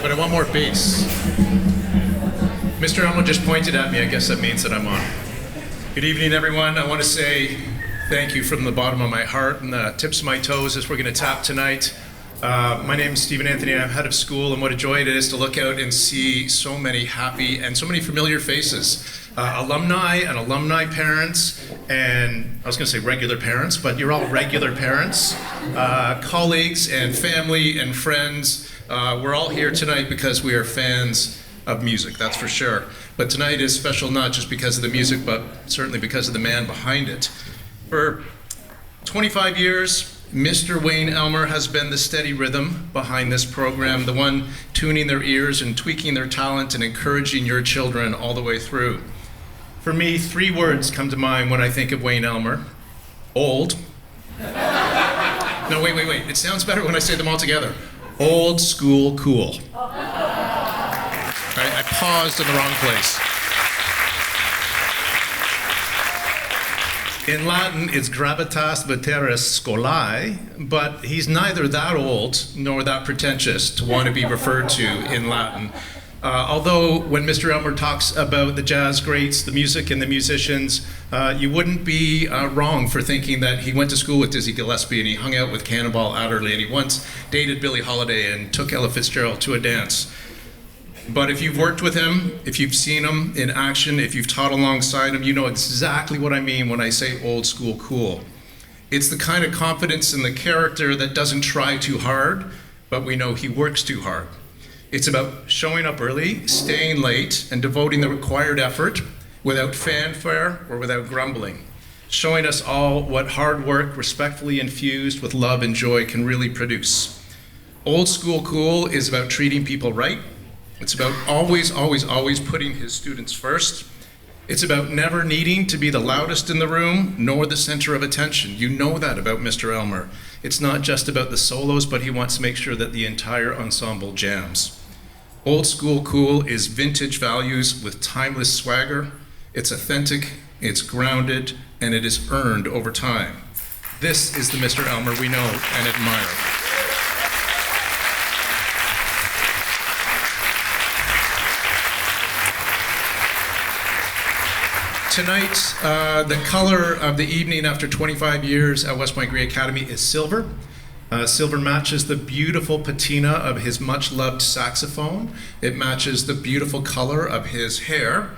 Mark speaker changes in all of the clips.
Speaker 1: but I want more bass. Mr. Elmo just pointed at me. I guess that means that I'm on. Good evening, everyone. I want to say thank you from the bottom of my heart and the tips of my toes as we're going to tap tonight. My name is Stephen Anthony. I'm head of school, and what a joy it is to look out and see so many happy and so many familiar faces. Alumni and alumni parents, and I was going to say regular parents, but you're all regular parents, colleagues and family and friends. We're all here tonight because we are fans of music, that's for sure. But tonight is special not just because of the music, but certainly because of the man behind it. For 25 years, Mr. Wayne Elmer has been the steady rhythm behind this program, the one tuning their ears and tweaking their talent and encouraging your children all the way through. For me, 3 words come to mind when I think of Wayne Elmer. Old. No, wait. It sounds better when I say them all together. Old school cool. I paused in the wrong place. In Latin, it's gravitas veteris scholae, but he's neither that old nor that pretentious to want to be referred to in Latin. Although when Mr. Elmer talks about the jazz greats, the music and the musicians, you wouldn't be wrong for thinking that he went to school with Dizzy Gillespie and he hung out with Cannonball Adderley and he once dated Billie Holiday and took Ella Fitzgerald to a dance. But if you've worked with him, if you've seen him in action, if you've taught alongside him, you know exactly what I mean when I say old school cool. It's the kind of confidence in the character that doesn't try too hard, but we know he works too hard. It's about showing up early, staying late, and devoting the required effort without fanfare or without grumbling. Showing us all what hard work, respectfully infused with love and joy, can really produce. Old school cool is about treating people right. It's about always putting his students first. It's about never needing to be the loudest in the room, nor the center of attention. You know that about Mr. Elmer. It's not just about the solos, but he wants to make sure that the entire ensemble jams. Old school cool is vintage values with timeless swagger. It's authentic, it's grounded, and it is earned over time. This is the Mr. Elmer we know and admire. Tonight, the color of the evening after 25 years at West Point Grey Academy is silver. Silver matches the beautiful patina of his much-loved saxophone. It matches the beautiful color of his hair.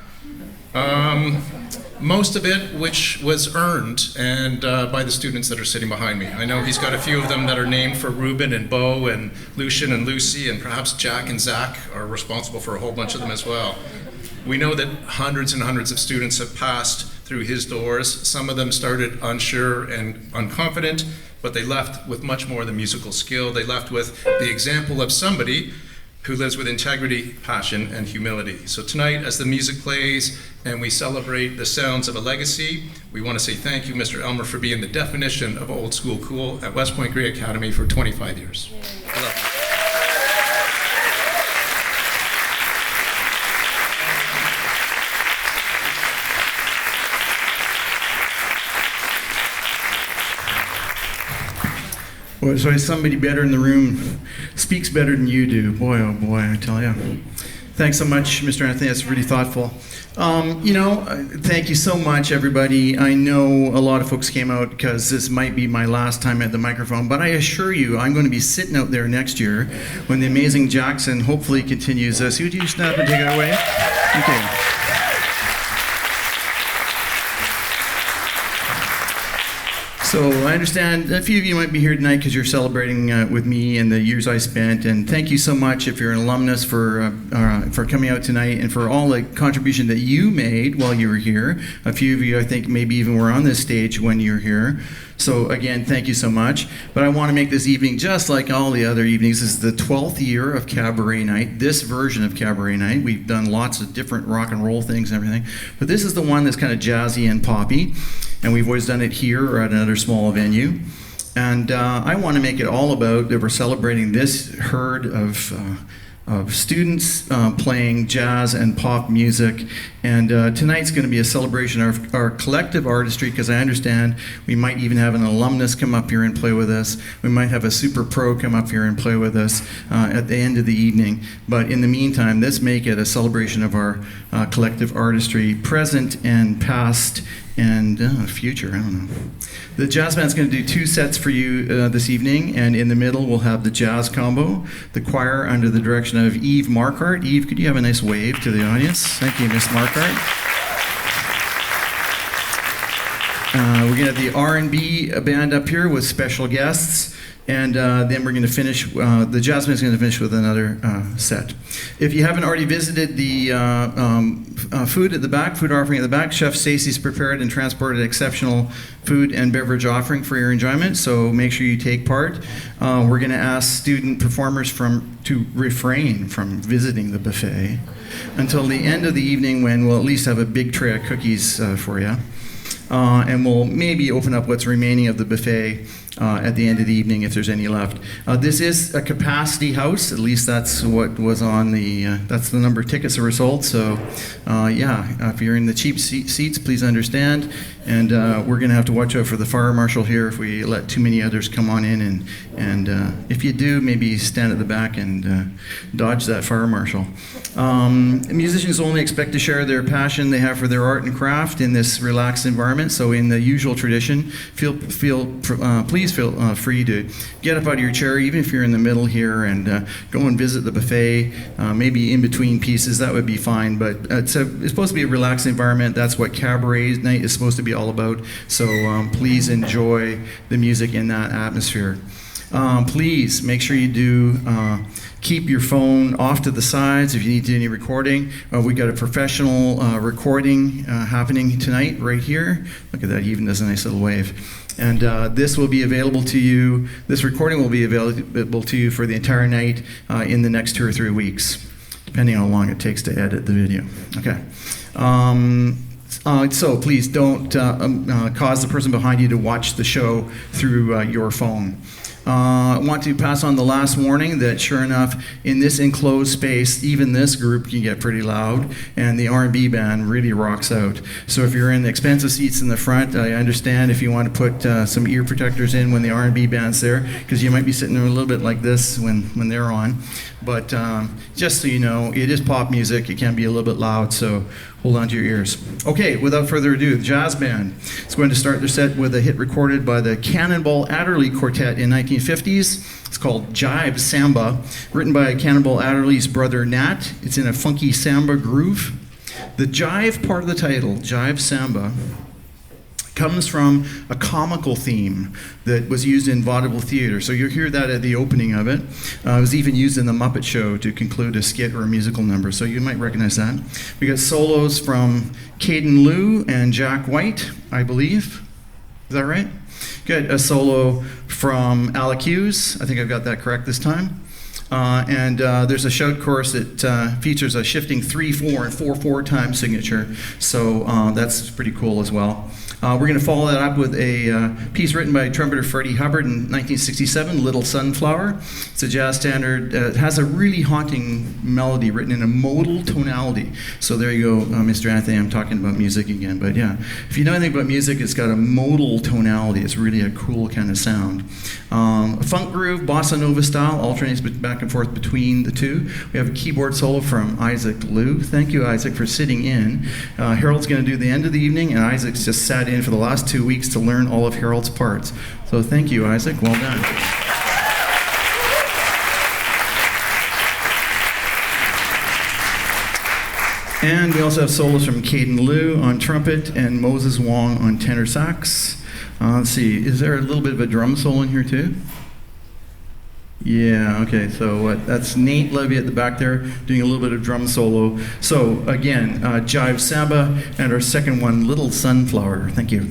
Speaker 1: Most of it which was earned and by the students that are sitting behind me. I know he's got a few of them that are named for Ruben and Bo and Lucian and Lucy, and perhaps Jack and Zach are responsible for a whole bunch of them as well. We know that hundreds and hundreds of students have passed through his doors. Some of them started unsure and unconfident, but they left with much more than musical skill. They left with the example of somebody who lives with integrity, passion, and humility. So tonight, as the music plays and we celebrate the sounds of a legacy, we want to say thank you, Mr. Elmer, for being the definition of old school cool at West Point Grey Academy for 25 years. I love you.
Speaker 2: So somebody better in the room speaks better than you do. Boy, oh boy, I tell you. Thanks so much, Mr. Anthony. That's really thoughtful. Thank you so much, everybody. I know a lot of folks came out because this might be my last time at the microphone, but I assure you I'm going to be sitting out there next year when the amazing Jackson hopefully continues this. Would you snap and take it away? Okay. So I understand a few of you might be here tonight because you're celebrating with me and the years I spent, and thank you so much if you're an alumnus for coming out tonight and for all the contribution that you made while you were here. A few of you I think maybe even were on this stage when you were here. So again, thank you so much. But I want to make this evening just like all the other evenings. This is the 12th year of Cabaret Night, this version of Cabaret Night. We've done lots of different rock and roll things and everything, but this is the one that's kind of jazzy and poppy, and we've always done it here or at another small venue. And I want to make it all about that we're celebrating this herd of of students playing jazz and pop music. And tonight's going to be a celebration of our collective artistry, because I understand we might even have an alumnus come up here and play with us. We might have a super pro come up here and play with us at the end of the evening. But in the meantime, let's make it a celebration of our collective artistry, present and past and future, I don't know. The jazz band's going to do 2 sets for you this evening, and in the middle we'll have the jazz combo, the choir under the direction of Eve Markart. Eve, could you have a nice wave to the audience? Thank you, Miss Markart. We're going to have the R&B band up here with special guests. And then we're going to finish, the jazz band's going to finish with another set. If you haven't already visited the food at the back, food offering at the back, Chef Stacy's prepared and transported exceptional food and beverage offering for your enjoyment, so make sure you take part. We're going to ask student performers to refrain from visiting the buffet until the end of the evening, when we'll at least have a big tray of cookies for you. And we'll maybe open up what's remaining of the buffet at the end of the evening if there's any left. This is a capacity house, at least that's what was on that's the number of tickets that were sold. So if you're in the cheap seats, please understand. And we're going to have to watch out for the fire marshal here if we let too many others come on in. And if you do, maybe stand at the back and dodge that fire marshal. Musicians only expect to share their passion they have for their art and craft in this relaxed environment. So in the usual tradition, please feel free to get up out of your chair, even if you're in the middle here, and go and visit the buffet, maybe in between pieces. That would be fine. But it's supposed to be a relaxed environment. That's what Cabaret Night is supposed to be all about. So please enjoy the music in that atmosphere. Please make sure you do keep your phone off to the sides if you need to do any recording. We got a professional recording happening tonight right here. Look at that, he even does a nice little wave. And this will be available to you, this recording will be available to you for the entire night in the next 2 or 3 weeks, depending on how long it takes to edit the video. Okay. So please don't cause the person behind you to watch the show through your phone. I want to pass on the last warning that sure enough, in this enclosed space, even this group can get pretty loud, and the R&B band really rocks out. So if you're in the expensive seats in the front, I understand if you want to put some ear protectors in when the R&B band's there, because you might be sitting there a little bit like this when they're on. But just so you know, it is pop music. It can be a little bit loud, so hold on to your ears. Okay, without further ado, the jazz band is going to start their set with a hit recorded by the Cannonball Adderley Quartet in 1950s. It's called Jive Samba, written by Cannonball Adderley's brother Nat. It's in a funky samba groove. The jive part of the title, Jive Samba, comes from a comical theme that was used in vaudeville theater. So you'll hear that at the opening of it. It was even used in The Muppet Show to conclude a skit or a musical number, so you might recognize that. We got solos from Caden Liu and Jack White, I believe. Is that right? Good. A solo from Alec Hughes. I think I've got that correct this time. And there's a shout chorus that features a shifting 3/4 and 4/4 time signature. So that's pretty cool as well. We're going to follow that up with a piece written by trumpeter Freddie Hubbard in 1967, Little Sunflower. It's a jazz standard. It has a really haunting melody written in a modal tonality. So there you go, Mr. Anthony, I'm talking about music again. But yeah, if you know anything about music, it's got a modal tonality. It's really a cool kind of sound. A funk groove, bossa nova style, alternates back and forth between the two. We have a keyboard solo from Isaac Liu. Thank you, Isaac, for sitting in. Harold's going to do the end of the evening, and Isaac's just sat in for the last 2 weeks to learn all of Harold's parts. So thank you, Isaac. Well done. And we also have solos from Caden Liu on trumpet and Moses Wong on tenor sax. Let's see, is there a little bit of a drum solo in here too? Yeah, okay, so that's Nate Levy at the back there doing a little bit of drum solo. So again, Jive Samba, and our second one, Little Sunflower. Thank you.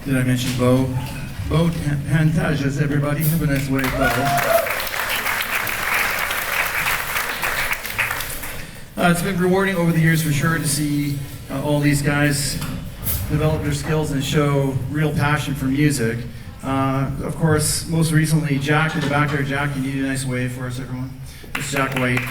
Speaker 2: Did I mention Bo? Bo Pantages, everybody. Have a nice wave, Bo. It's been rewarding over the years for sure to see all these guys develop their skills and show real passion for music. Of course, most recently, Jack in the back there. Jack, you need a nice wave for us, everyone. It's Jack White.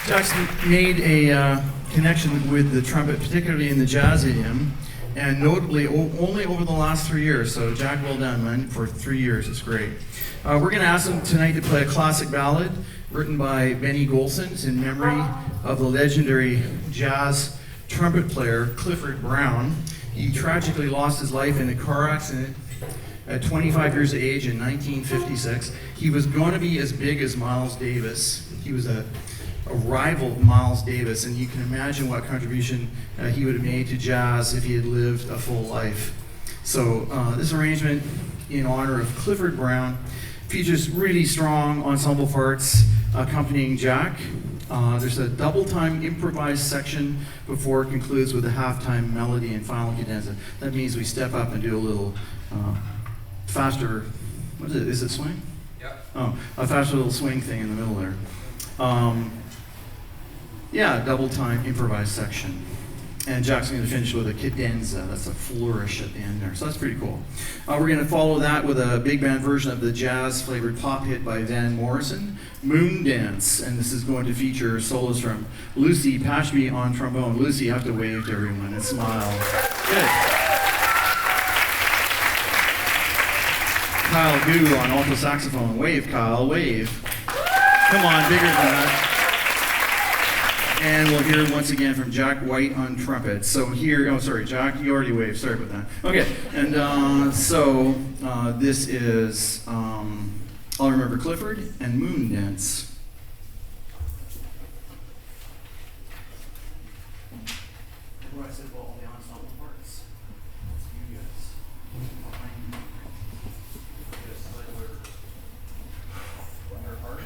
Speaker 2: Jack's made a connection with the trumpet, particularly in the jazz idiom, and notably only over the last 3 years. So Jack, well done, man, for 3 years. It's great. We're going to ask him tonight to play a classic ballad written by Benny Golson in memory of the legendary jazz trumpet player Clifford Brown. He tragically lost his life in a car accident at 25 years of age in 1956. He was going to be as big as Miles Davis. He was a rival of Miles Davis, and you can imagine what contribution he would have made to jazz if he had lived a full life. So this arrangement in honor of Clifford Brown features really strong ensemble parts accompanying Jack. There's a double-time improvised section before it concludes with a half-time melody and final cadenza. That means we step up and do a little faster, what is it? Is it swing?
Speaker 3: Yep.
Speaker 2: Oh, a faster little swing thing in the middle there. Yeah, double-time improvised section. And Jack's going to finish with a cadenza. That's a flourish at the end there. So that's pretty cool. We're going to follow that with a big band version of the jazz-flavored pop hit by Van Morrison, Moon Dance. And this is going to feature solos from Lucy Pashby on trombone. Lucy, you have to wave to everyone and smile. Good. Kyle Gu on alto saxophone. Wave, Kyle, wave. Come on, bigger than that. And we'll hear once again from Jack White on trumpet. So here, oh sorry, Jack, you already waved, sorry about that. Okay, and this is I'll Remember Clifford and Moon Dance. What I said about all the ensemble parts. That's you guys. Behind me. Just like we're under heart.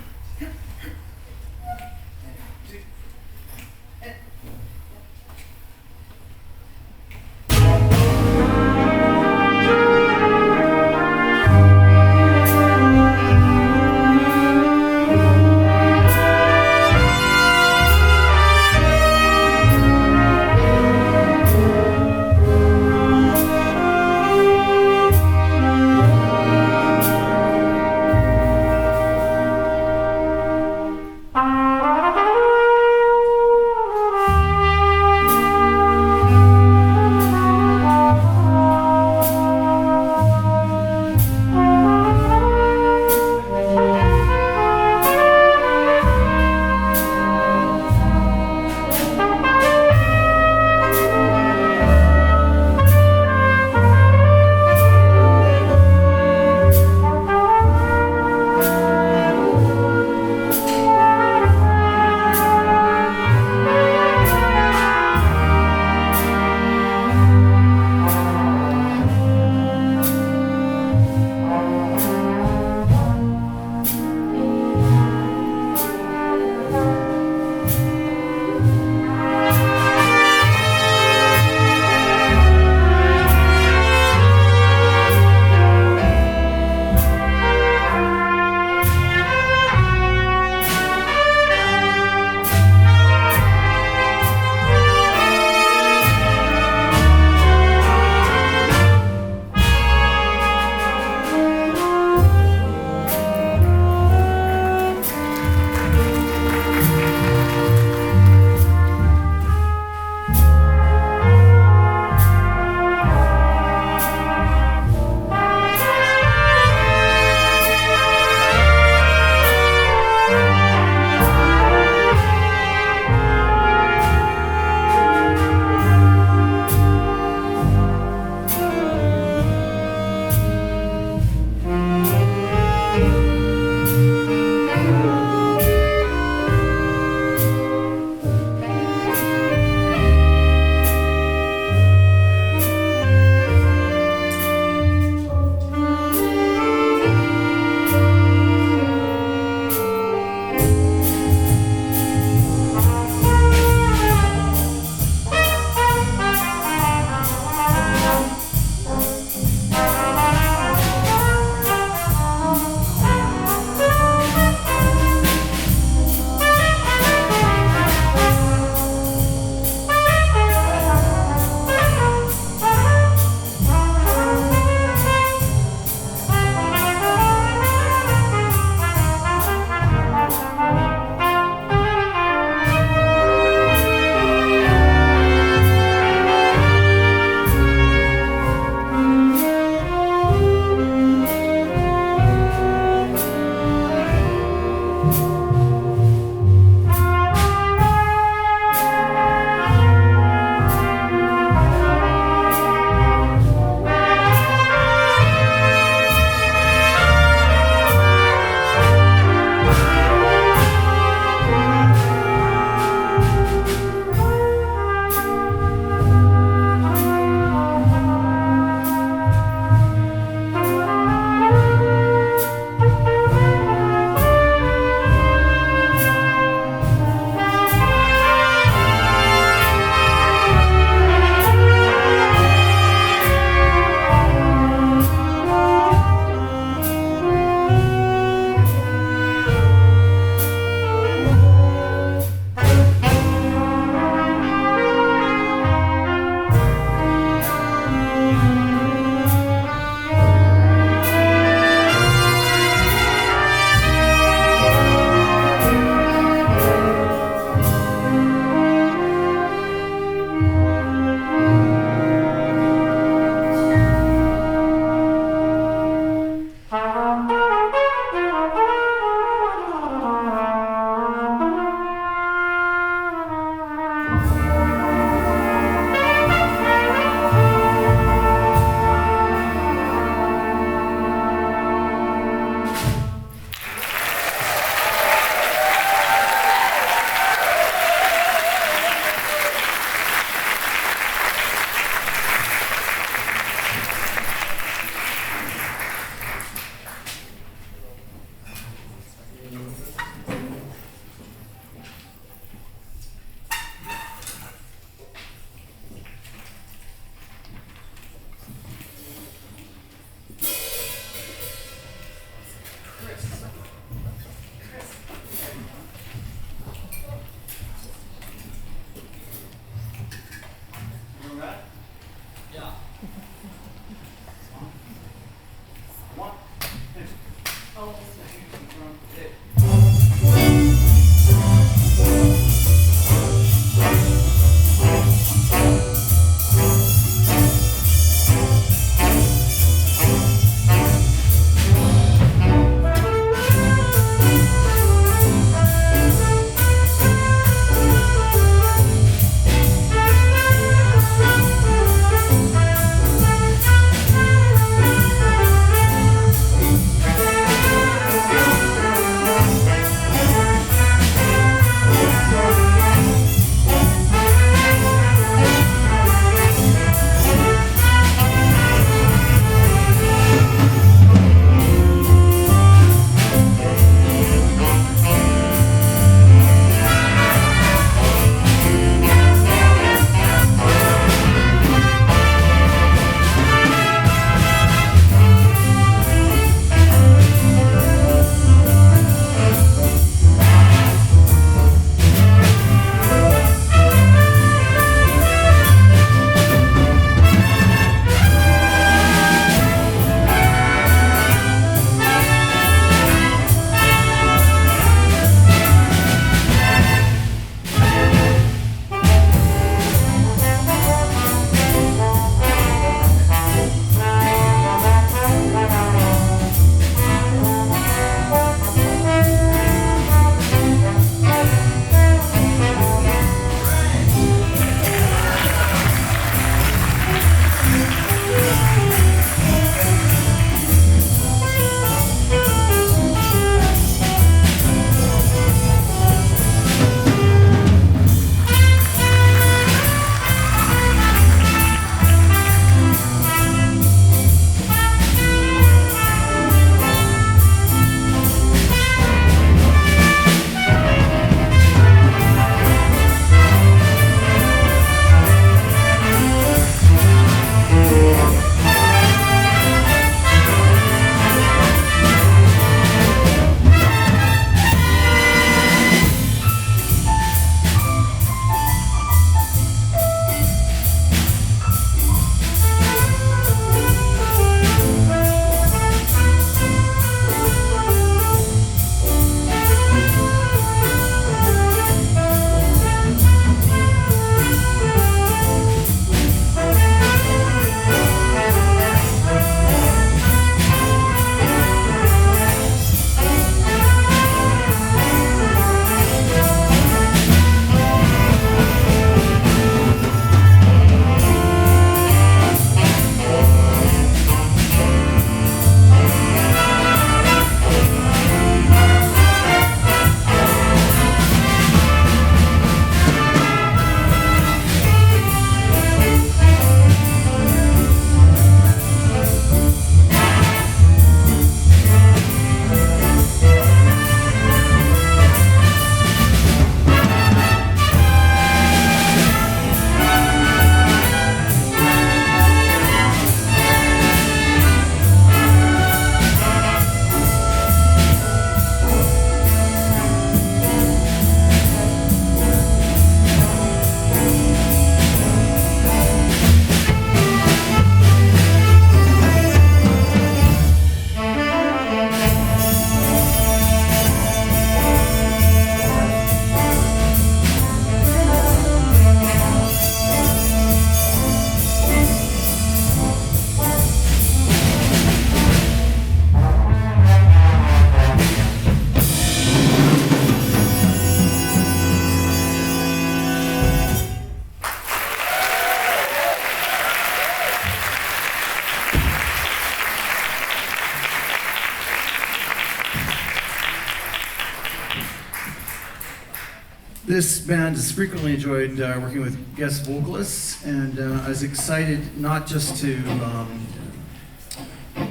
Speaker 2: This band has frequently enjoyed working with guest vocalists, and I was excited not just to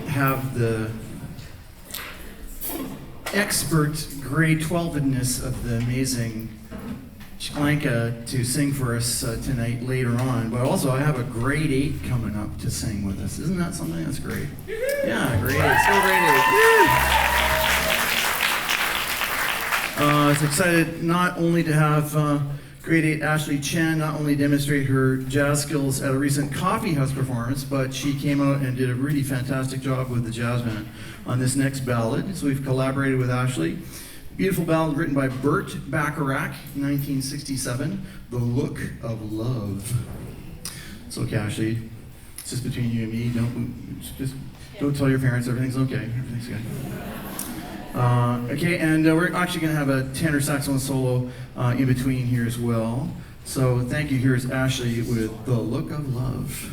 Speaker 2: have the expert grade 12-ness of the amazing Chlanka to sing for us tonight later on, but also I have a grade 8 coming up to sing with us. Isn't that something? That's great. Yeah, grade 8. Still grade 8. I was excited not only to have grade 8 Ashley Chen not only demonstrate her jazz skills at a recent coffee house performance, but she came out and did a really fantastic job with the jazz band on this next ballad. So we've collaborated with Ashley. Beautiful ballad written by Burt Bacharach, 1967, The Look of Love. It's okay, Ashley. It's just between you and me. Don't tell your parents. Everything's okay. Everything's good. Okay, and we're actually going to have a tenor saxophone solo in between here as well. So thank you. Here's Ashley with The Look of Love.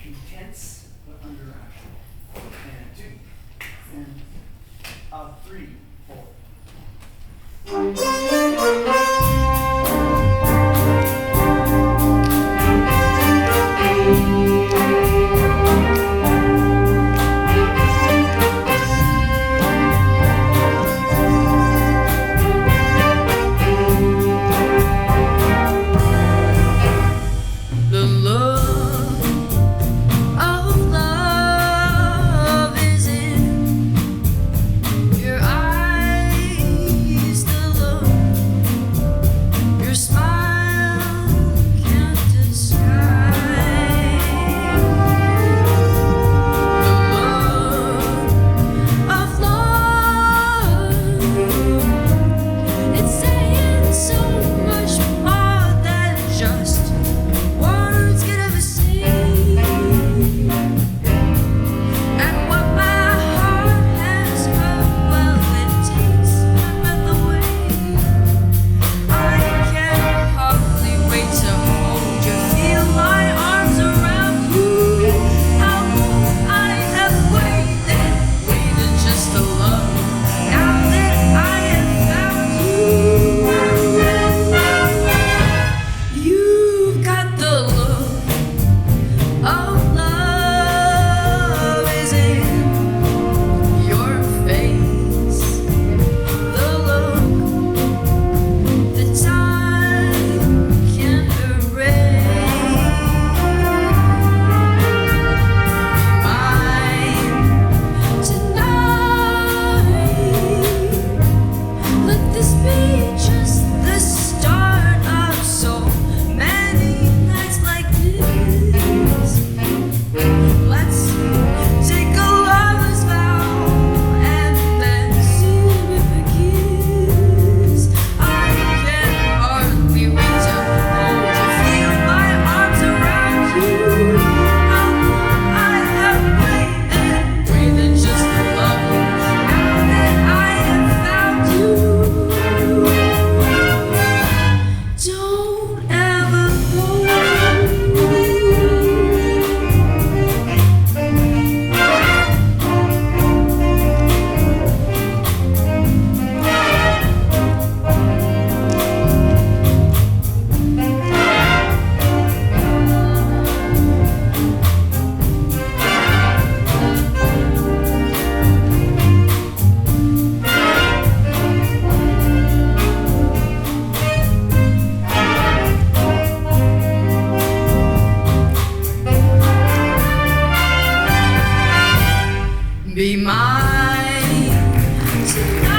Speaker 2: Intense, but under action. And 2, and 3, 4.
Speaker 3: Be mine tonight.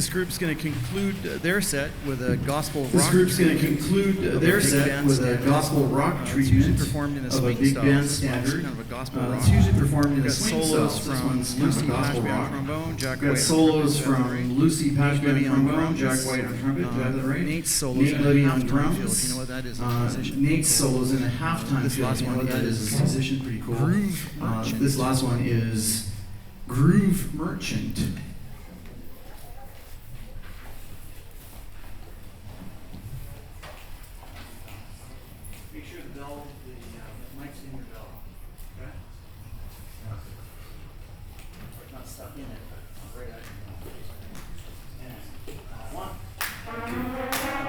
Speaker 2: This group's going to conclude their set with a gospel rock.
Speaker 3: This group's going to conclude their set with a gospel rock treatment
Speaker 2: performed in a
Speaker 3: of a
Speaker 2: swing
Speaker 3: big
Speaker 2: style.
Speaker 3: band
Speaker 2: This
Speaker 3: standard.
Speaker 2: one's kind of a gospel rock.
Speaker 3: It's usually performed in
Speaker 2: We've
Speaker 3: a
Speaker 2: got
Speaker 3: swing
Speaker 2: solos
Speaker 3: style. This
Speaker 2: from
Speaker 3: one's kind of
Speaker 2: Lucy
Speaker 3: a gospel
Speaker 2: Pashby on
Speaker 3: rock.
Speaker 2: trombone, Jack
Speaker 3: We've got
Speaker 2: White on
Speaker 3: solos
Speaker 2: trumpet,
Speaker 3: from Lucy Pashby
Speaker 2: Libby
Speaker 3: on
Speaker 2: on
Speaker 3: trombone, Jack
Speaker 2: drums,
Speaker 3: White on trumpet, do I have that right?
Speaker 2: Nate's solos
Speaker 3: Nate
Speaker 2: in a
Speaker 3: Libby on
Speaker 2: halftime feel,
Speaker 3: drums.
Speaker 2: if you know what that is, as a musician.
Speaker 3: Nate's solos in a halftime
Speaker 2: This
Speaker 3: feel,
Speaker 2: last
Speaker 3: if you know
Speaker 2: one
Speaker 3: what that is as a musician, pretty cool.
Speaker 2: Groove Merchant.
Speaker 3: This last one is Groove Merchant. Make sure the bell, the mic's in your bell, okay? Not stuck in it, but right at your mouth. And 1, 2.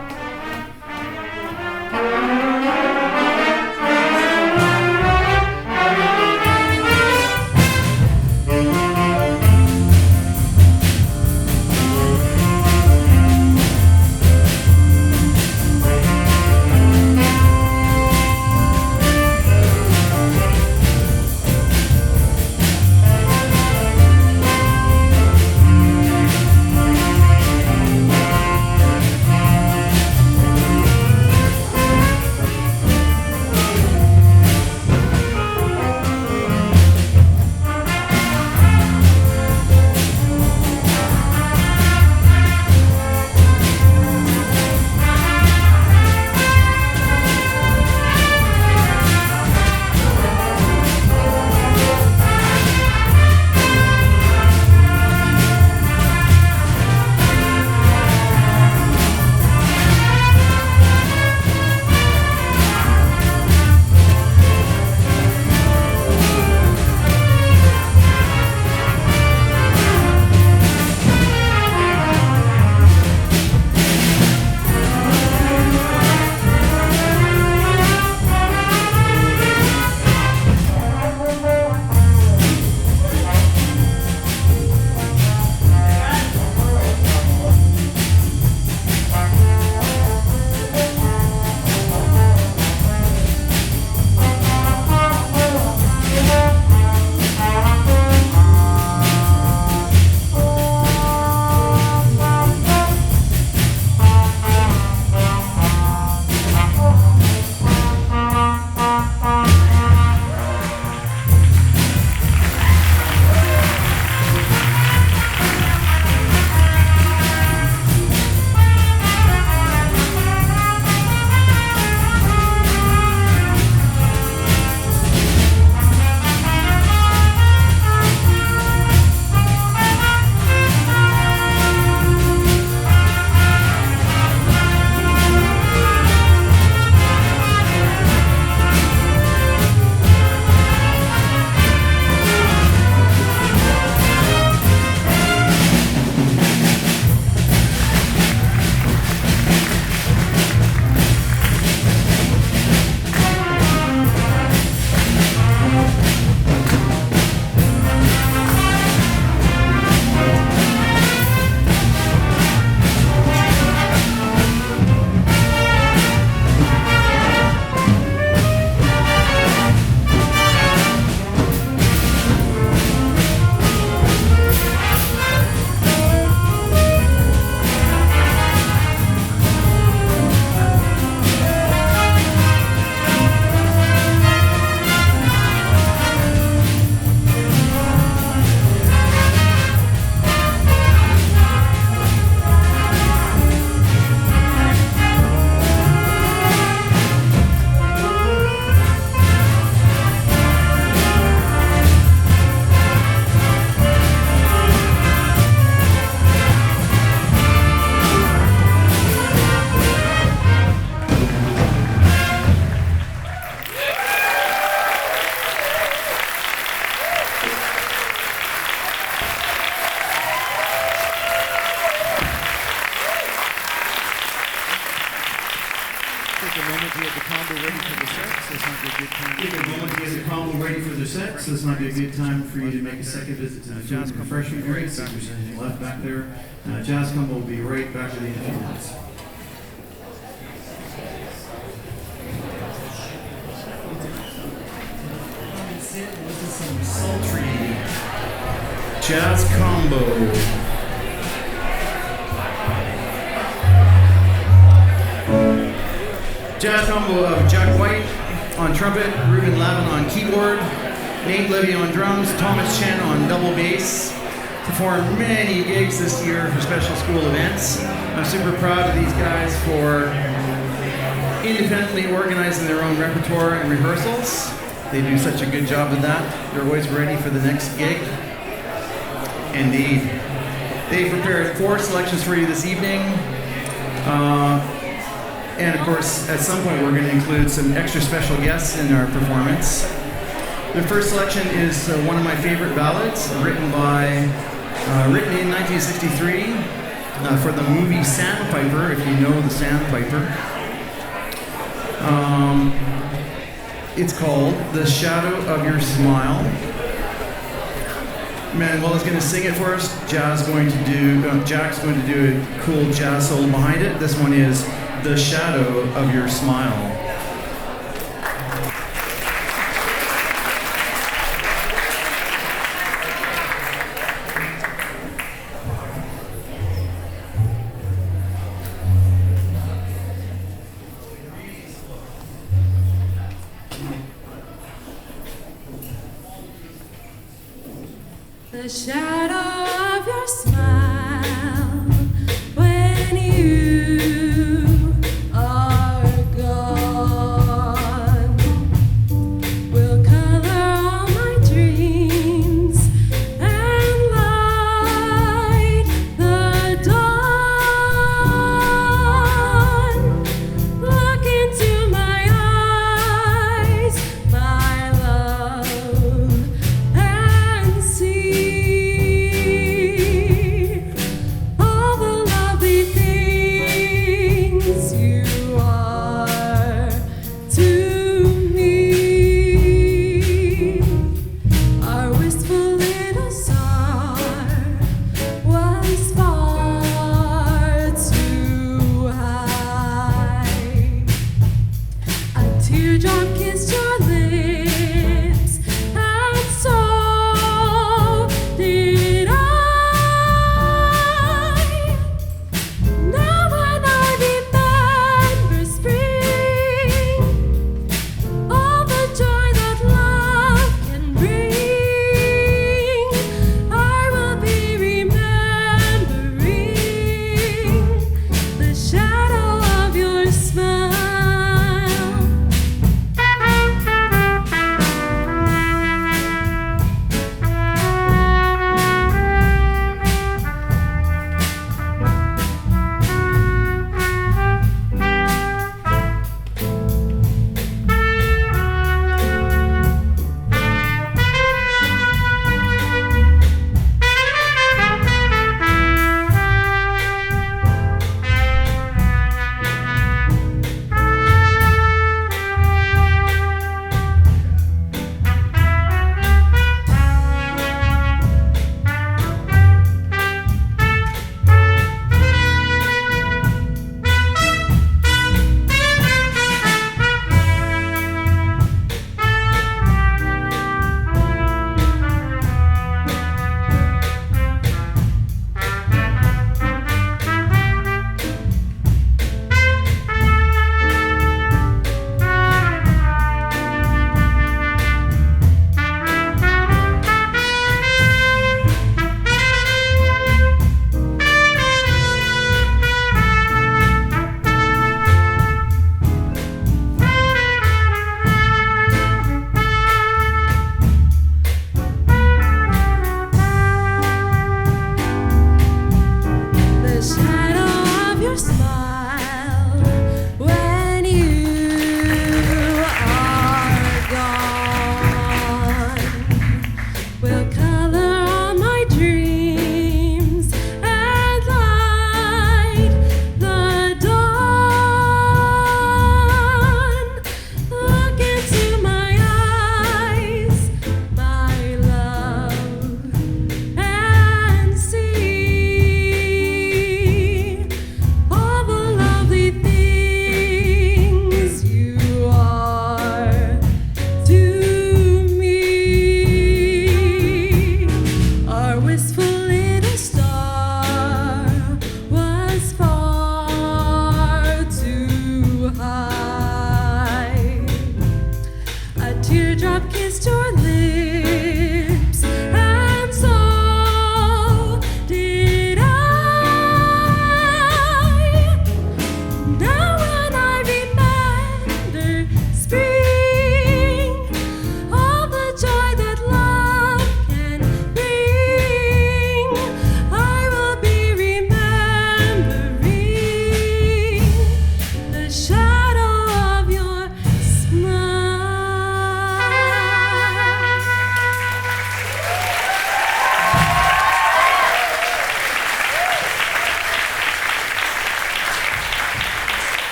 Speaker 3: Take a moment to get the combo ready for the set, so this might be a good time for you to make a second visit to the food and refreshment area. See if there's anything left back there. Jazz combo will be right back with you in a few minutes. This is some sultry jazz combo.
Speaker 2: Jazz combo of Jack White on trumpet, Ruben Lavin on keyboard, Nate Levy on drums, Thomas Chen on double bass. Performed many gigs this year for special school events. I'm super proud of these guys for independently organizing their own repertoire and rehearsals. They do such a good job of that. They're always ready for the next gig. And they prepared 4 selections for you this evening. And of course, at some point, we're going to include some extra special guests in our performance. The first selection is one of my favorite ballads, written in 1963 for the movie Sandpiper, if you know the Sandpiper. It's called "The Shadow of Your Smile." Manuel is going to sing it for us. Jack's going to do a cool jazz solo behind it. This one is "The Shadow of Your Smile."
Speaker 4: The shadow of your smile when you are gone will color all my dreams and light the dawn. Look into my eyes, my love, and see all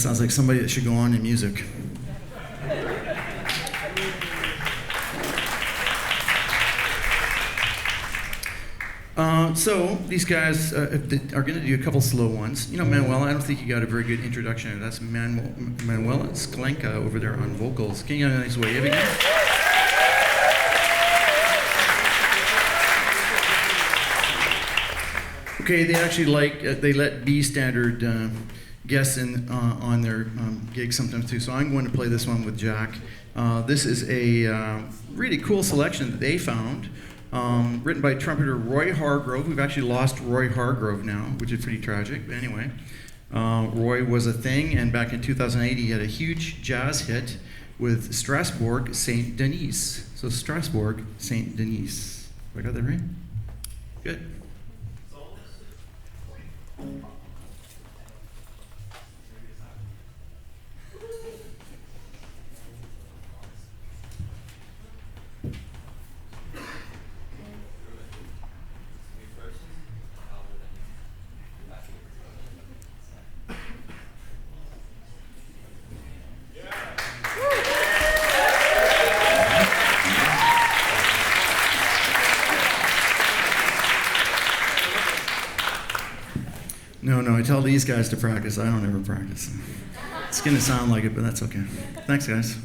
Speaker 2: sounds like somebody that should go on in music. So these guys are going to do a couple slow ones. You know, Manuel, I don't think you got a very good introduction. That's Manuel Sklenka over there on vocals. Can you get a nice wave again? Okay, they actually they let B standard guests in on their gigs sometimes too. So I'm going to play this one with Jack. This is a really cool selection that they found. Written by trumpeter Roy Hargrove. We've actually lost Roy Hargrove now, which is pretty tragic, but anyway. Roy was a thing, and back in 2008 he had a huge jazz hit with Strasbourg Saint Denis. So Strasbourg Saint Denis. Have I got that right? Good. No, I tell these guys to practice. I don't ever practice. It's going to sound like it, but that's okay. Thanks, guys.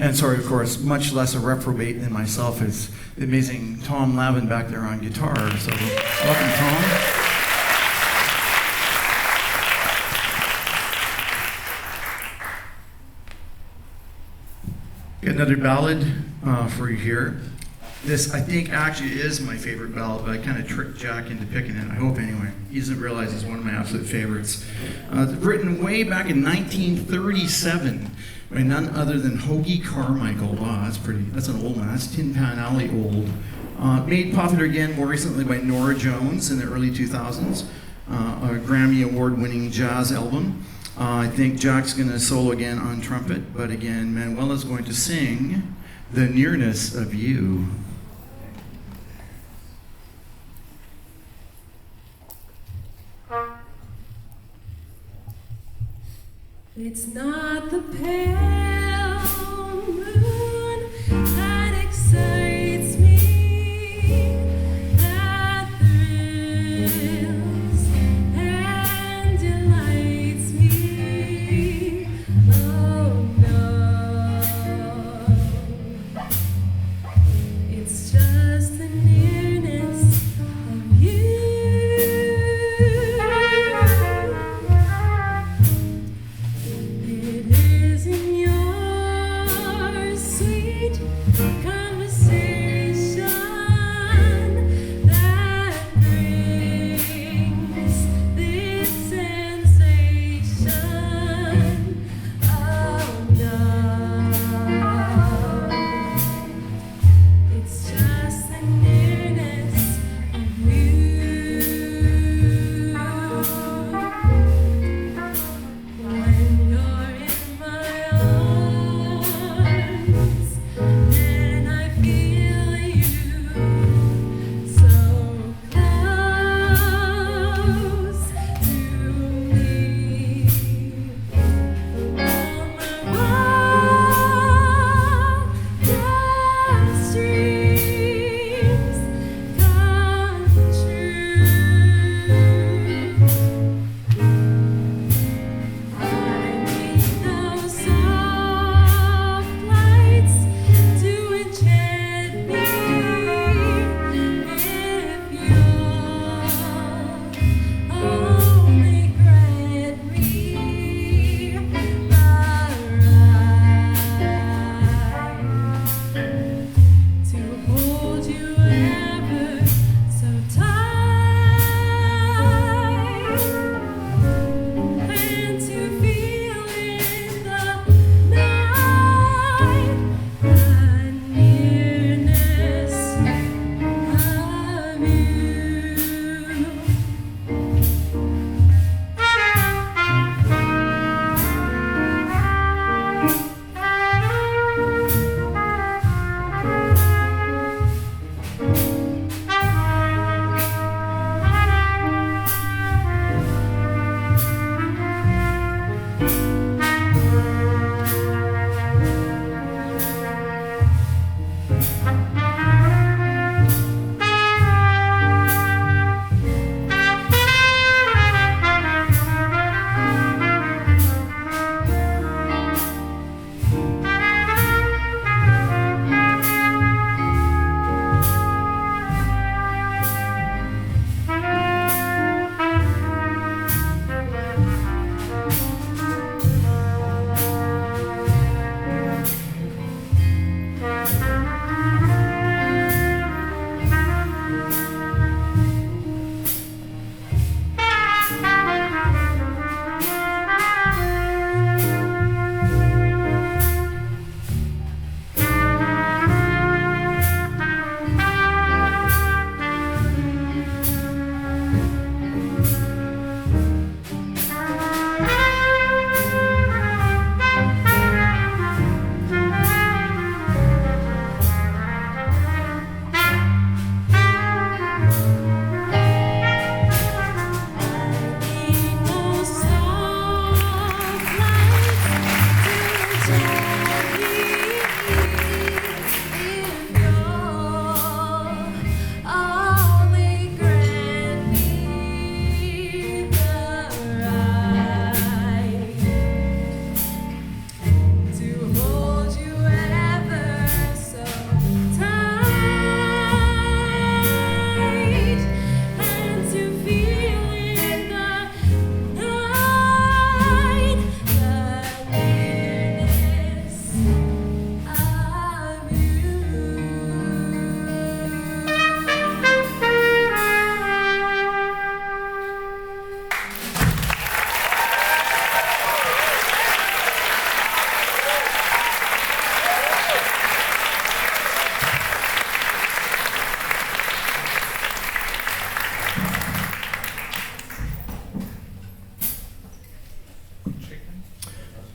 Speaker 2: And sorry, of course, much less a reprobate than myself is the amazing Tom Lavin back there on guitar. So welcome, Tom. Got another ballad for you here. This, I think, actually is my favorite ballad, but I kind of tricked Jack into picking it. I hope, anyway. He doesn't realize it's one of my absolute favorites. Written way back in 1937 by none other than Hoagie Carmichael. Wow, that's an old one. That's Tin Pan Alley old. Made popular again more recently by Norah Jones in the early 2000s. A Grammy Award-winning jazz album. I think Jack's going to solo again on trumpet, but again, Manuela's going to sing The Nearness of You.
Speaker 4: It's not the pale moon that excites me, that thrills and delights me. Oh no, it's just the nearness of you. It is in your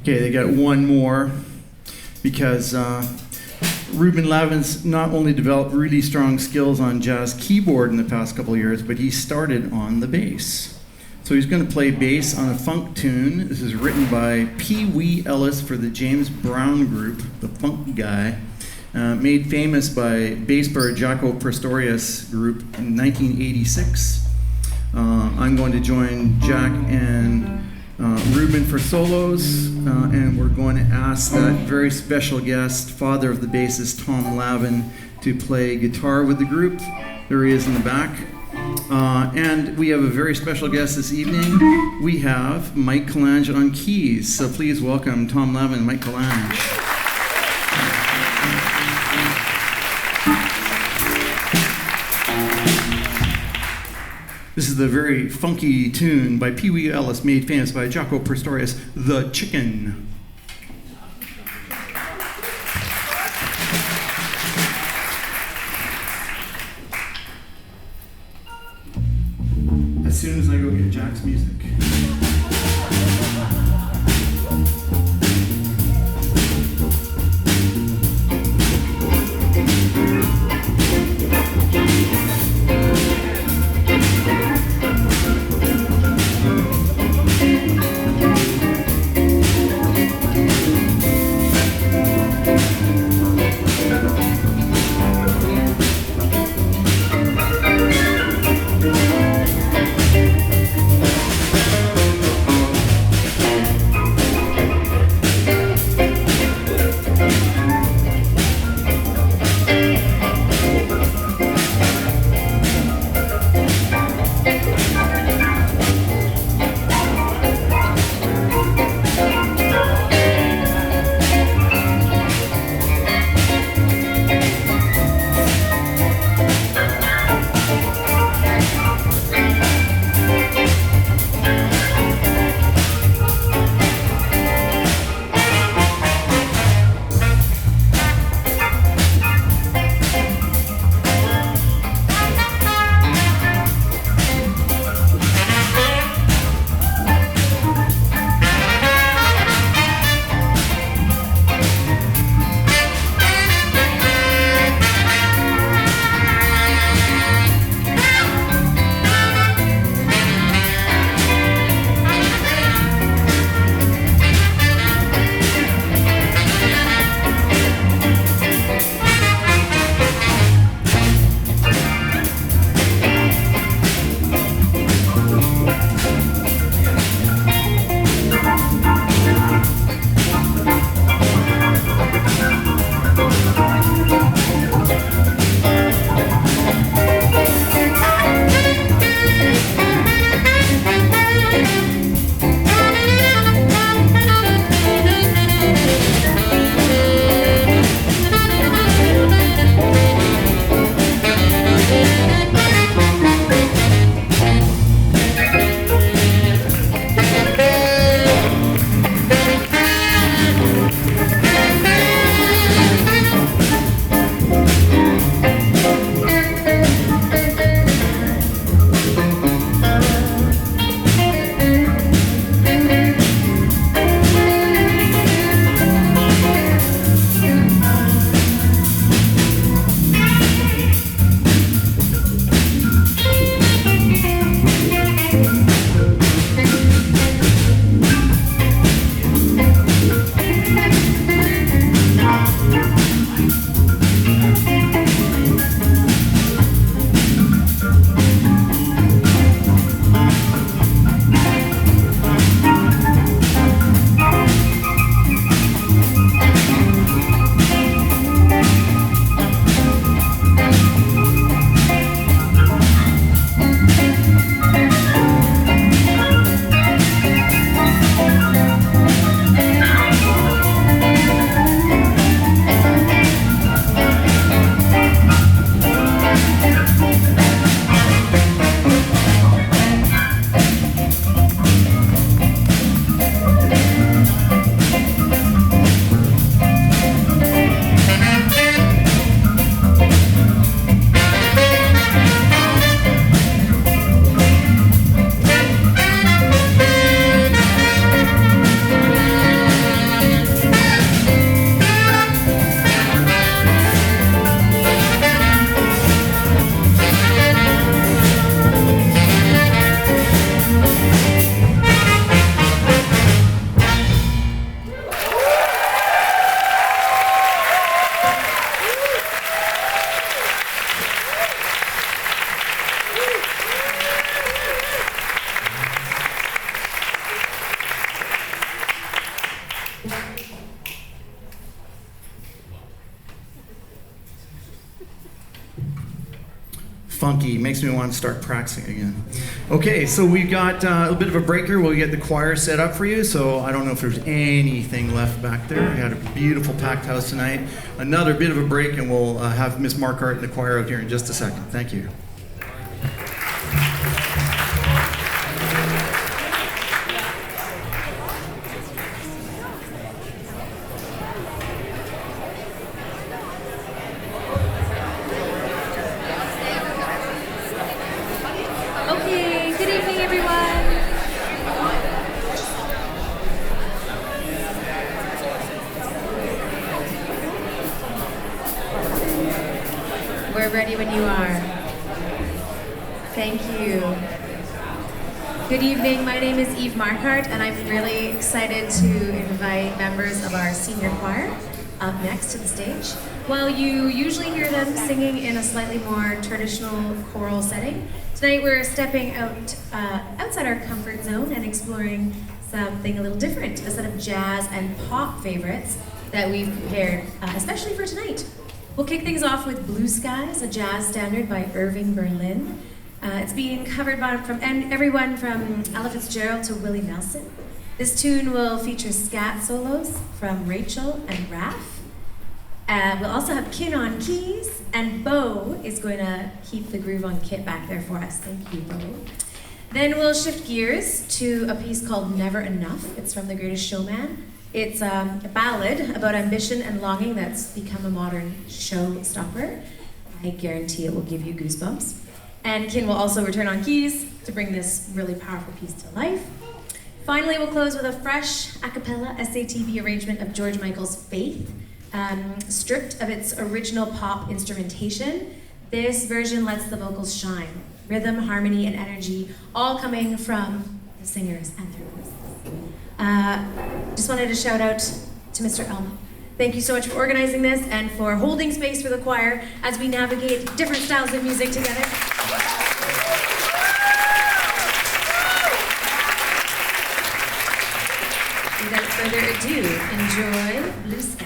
Speaker 2: Okay, they got one more because Ruben Lavin's not only developed really strong skills on jazz keyboard in the past couple of years, but he started on the bass. So he's going to play bass on a funk tune. This is written by Pee Wee Ellis for the James Brown Group, the funk guy, made famous by bass player Jaco Pastorius Group in 1986. I'm going to join Jack and Ruben for solos, and we're going to ask that very special guest, father of the bassist Tom Lavin, to play guitar with the group. There he is in the back. And we have a very special guest this evening. We have Mike Calange on keys. So please welcome Tom Lavin and Mike Calange. This is the very funky tune by Pee Wee Ellis, made famous by Jaco Pastorius, The Chicken. As soon as I go get Jack's music. funky. Makes me want to start practicing again. Okay, so we've got a bit of a breaker. We'll get the choir set up for you. So I don't know if there's anything left back there. We had a beautiful packed house tonight. Another bit of a break, and we'll have Miss Markhart and the choir out here in just a second. Thank you.
Speaker 4: Okay, good evening, everyone. We're ready when you are. Thank you. Good evening, my name is Eve Markhart, and I'm really excited to invite members of our senior choir up next to the stage. While you usually hear them singing in a slightly more traditional choral setting, tonight we're stepping out outside our comfort zone and exploring something a little different, a set of jazz and pop favorites that we've prepared especially for tonight. We'll kick things off with Blue Skies, a jazz standard by Irving Berlin. It's being covered by everyone from Ella Fitzgerald to Willie Nelson. This tune will feature scat solos from Rachel and Raph. We'll also have Kin on keys, and Bo is going to keep the groove on kit back there for us. Thank you, Bo. Then we'll shift gears to a piece called Never Enough. It's from The Greatest Showman. It's a ballad about ambition and longing that's become a modern showstopper. I guarantee it will give you goosebumps. And Kin will also return on keys to bring this really powerful piece to life. Finally, we'll close with a fresh a cappella SATB arrangement of George Michael's Faith. Stripped of its original pop instrumentation, this version lets the vocals shine. Rhythm, harmony, and energy, all coming from the singers and their voices. Just wanted to shout out to Mr. Elmo. Thank you so much for organizing this and for holding space for the choir as we navigate different styles of music together. Without further ado, enjoy Blue Skies.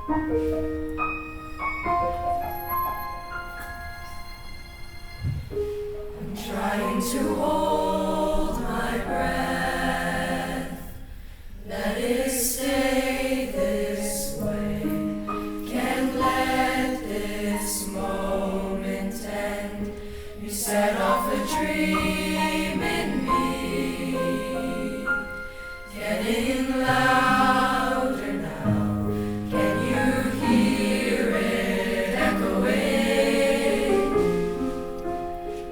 Speaker 5: Trying to hold my breath, let it stay this way. Can't let this moment end. You set off a dream in me, getting louder now. Can you hear it echoing?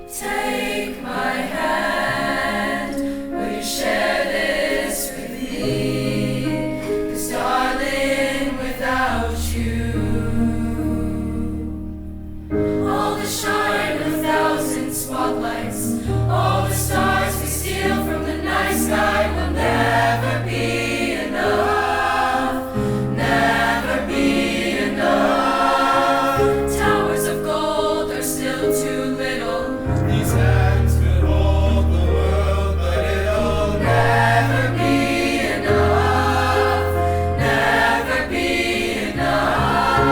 Speaker 5: Take my hand, will you share this with me? 'Cause darling, without you, all the shine of 1,000 spotlights, all the stars we steal from the night sky will never be enough, never be enough. Towers of gold are still too little.
Speaker 6: These hands could hold the world, but it'll
Speaker 5: Never be enough, never be enough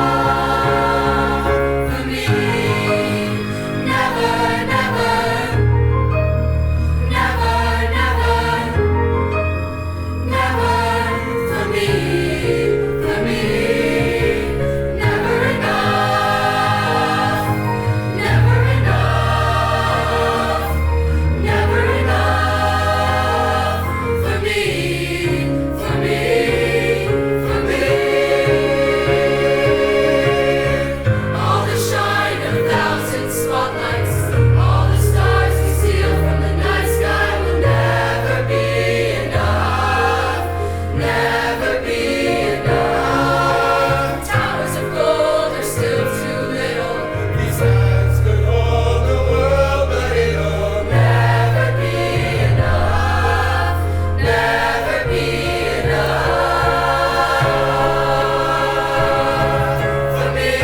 Speaker 5: for me. Never, never, never, never, never for me, for me. Never enough, never enough, never enough for me, for me, for me. All the shine of 1,000 spotlights, all the stars we steal from the night sky will never be enough, never be enough. Towers of gold are still too little.
Speaker 6: These hands could hold the world, but it'll
Speaker 5: Never be enough, never be enough for me.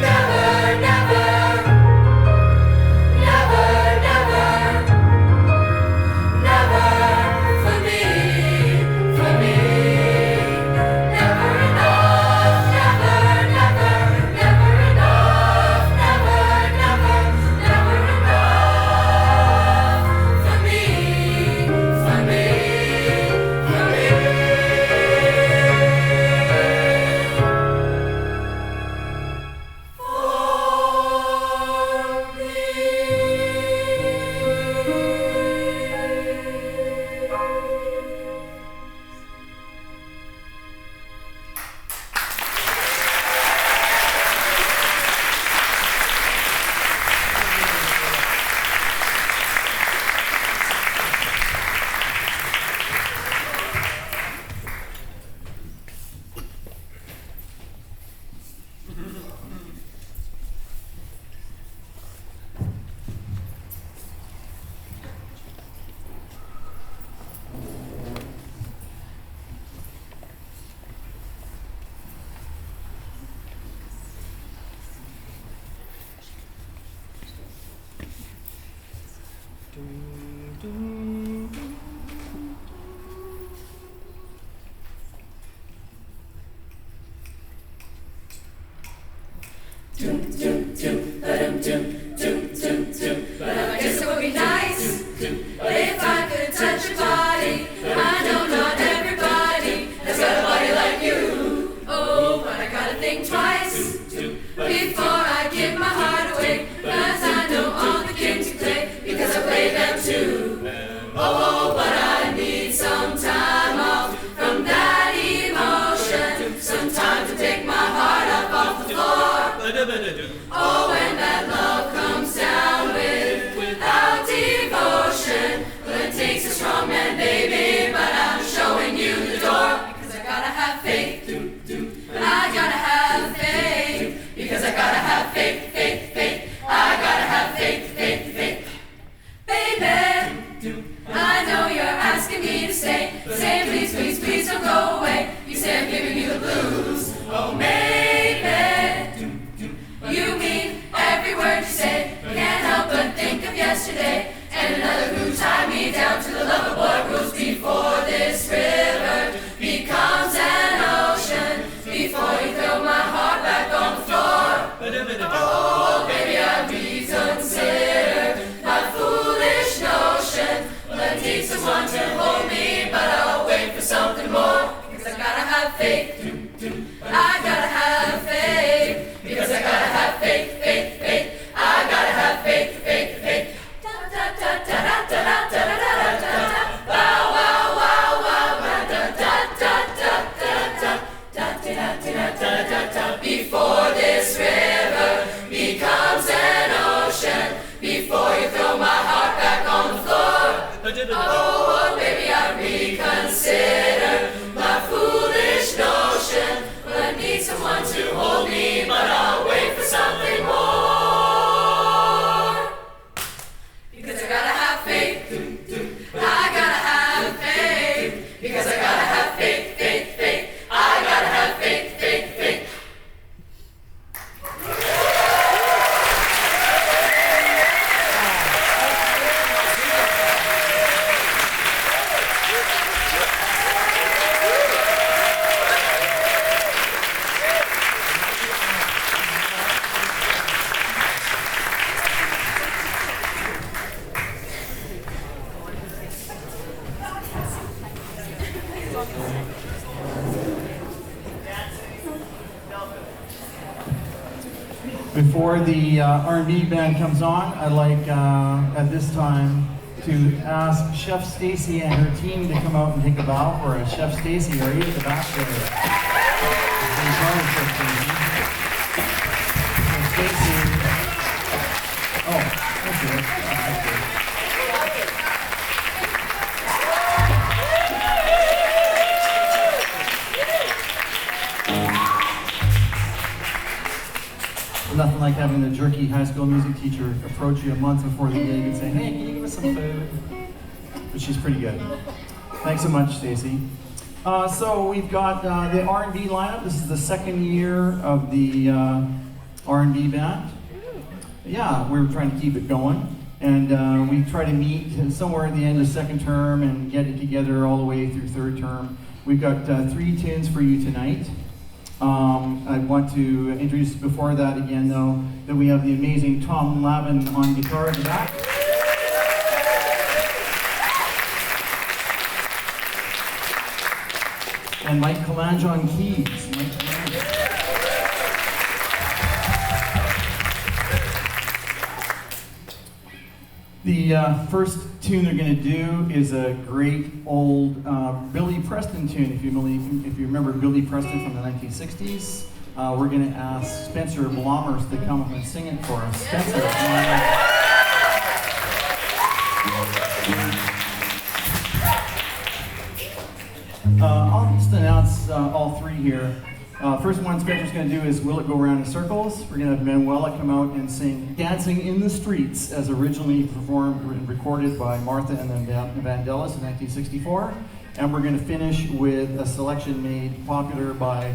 Speaker 5: Never, never, never, never, never for me, for me. Never enough, never, never, never enough, never, never, never enough for me, for me, for me. I guess it would be nice if I could touch your body. I know not everybody has got a body like you. Oh, but I gotta think twice before I give my heart away. 'Cause I know all the games you play, because I play them too. Oh, but I need some time off from that emotion. Some time to take my heart up off the floor. faith. I gotta have faith. Because I gotta have faith, faith, faith. I gotta have faith, faith, faith. Da da da da da da da da da da da. Wow, wow, wow, wow. Da da da da da da da da da da da da. Before this river becomes an ocean, before you throw my heart back on the floor, oh, baby, I reconsider my foolish notion. Well, I need someone to hold me, but I'll wait for something more. Because I gotta have faith. I gotta have faith. Because I gotta have faith, faith, faith. I gotta have faith, faith, faith.
Speaker 3: Before the R&B band comes on, I'd like at this time to ask Chef Stacy and her team to come out and take a bow for us. Chef Stacy, are you at the back there? Chef Stacy. Oh, that's good. That's good. Nothing like having the jerky high school music teacher approach you a month before the gig and say, hey, can you give us some food? But she's pretty good. Thanks so much, Stacy. So we've got the R&B lineup. This is the second year of the R&B band. Yeah, we're trying to keep it going. And we try to meet somewhere at the end of second term and get it together all the way through third term. We've got 3 tunes for you tonight. I want to introduce before that again, though, that we have the amazing Tom Lavin on guitar at the back. And Mike Kalange on keys. Mike Kalange. The first tune they're going to do is a great old Billy Preston tune. If you remember Billy Preston from the 1960s, we're going to ask Spencer Blommers to come up and sing it for us. Spencer, come on up. I'll just announce all 3 here. First one Spencer's going to do is Will It Go Round in Circles. We're going to have Manuela come out and sing Dancing in the Streets, as originally performed and recorded by Martha and the Vandellas in 1964. And we're going to finish with a selection made popular by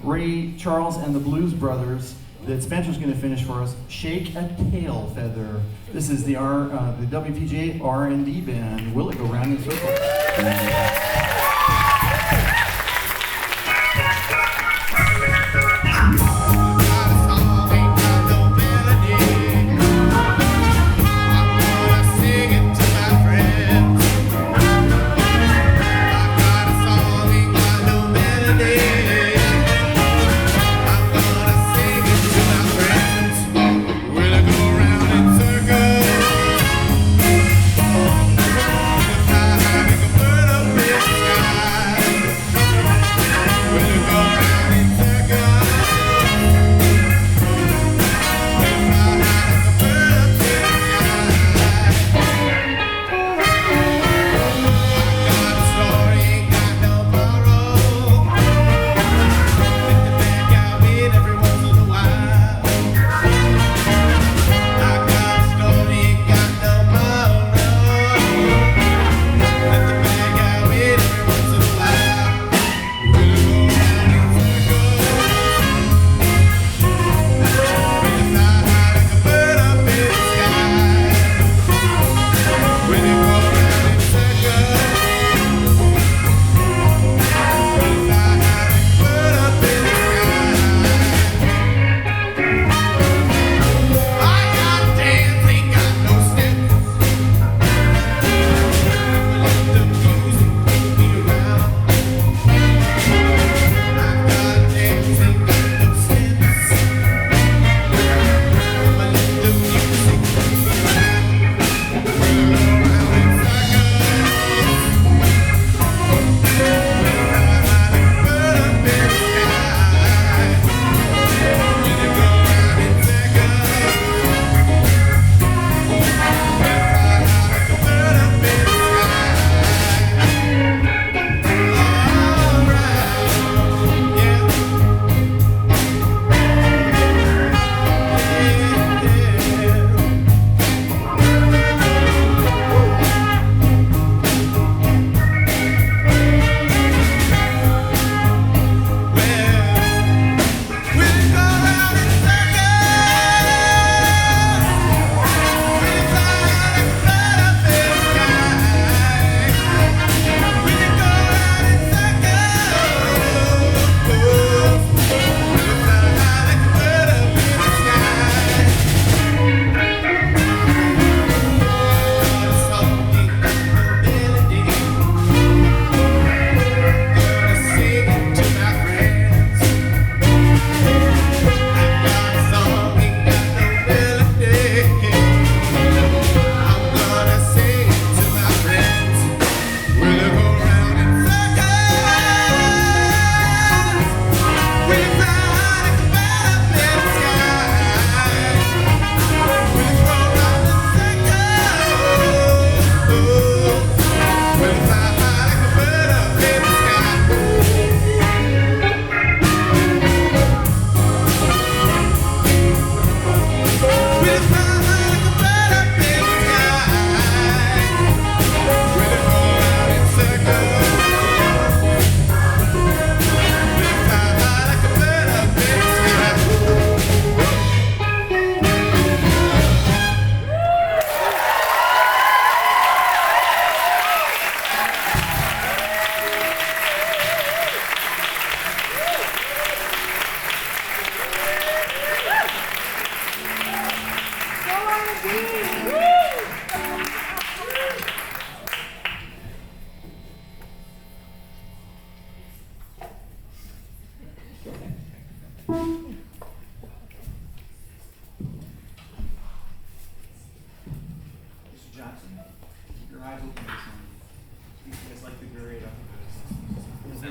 Speaker 3: Ray Charles and the Blues Brothers that Spencer's going to finish for us, Shake a Tail Feather. This is the WPJ R&D band, Will It Go Round in Circles.
Speaker 6: Having a bird up in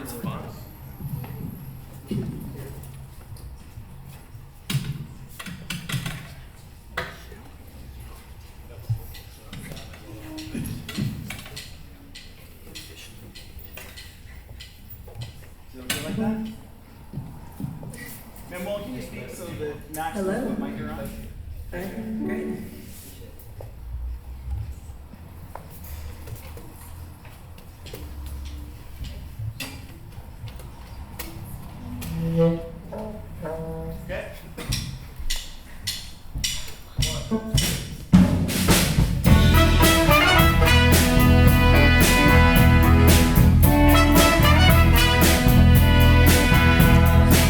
Speaker 1: It's fun.
Speaker 7: Like that? Manuel, can you speak so that Max knows what mic you're on?
Speaker 8: Great.
Speaker 7: Okay.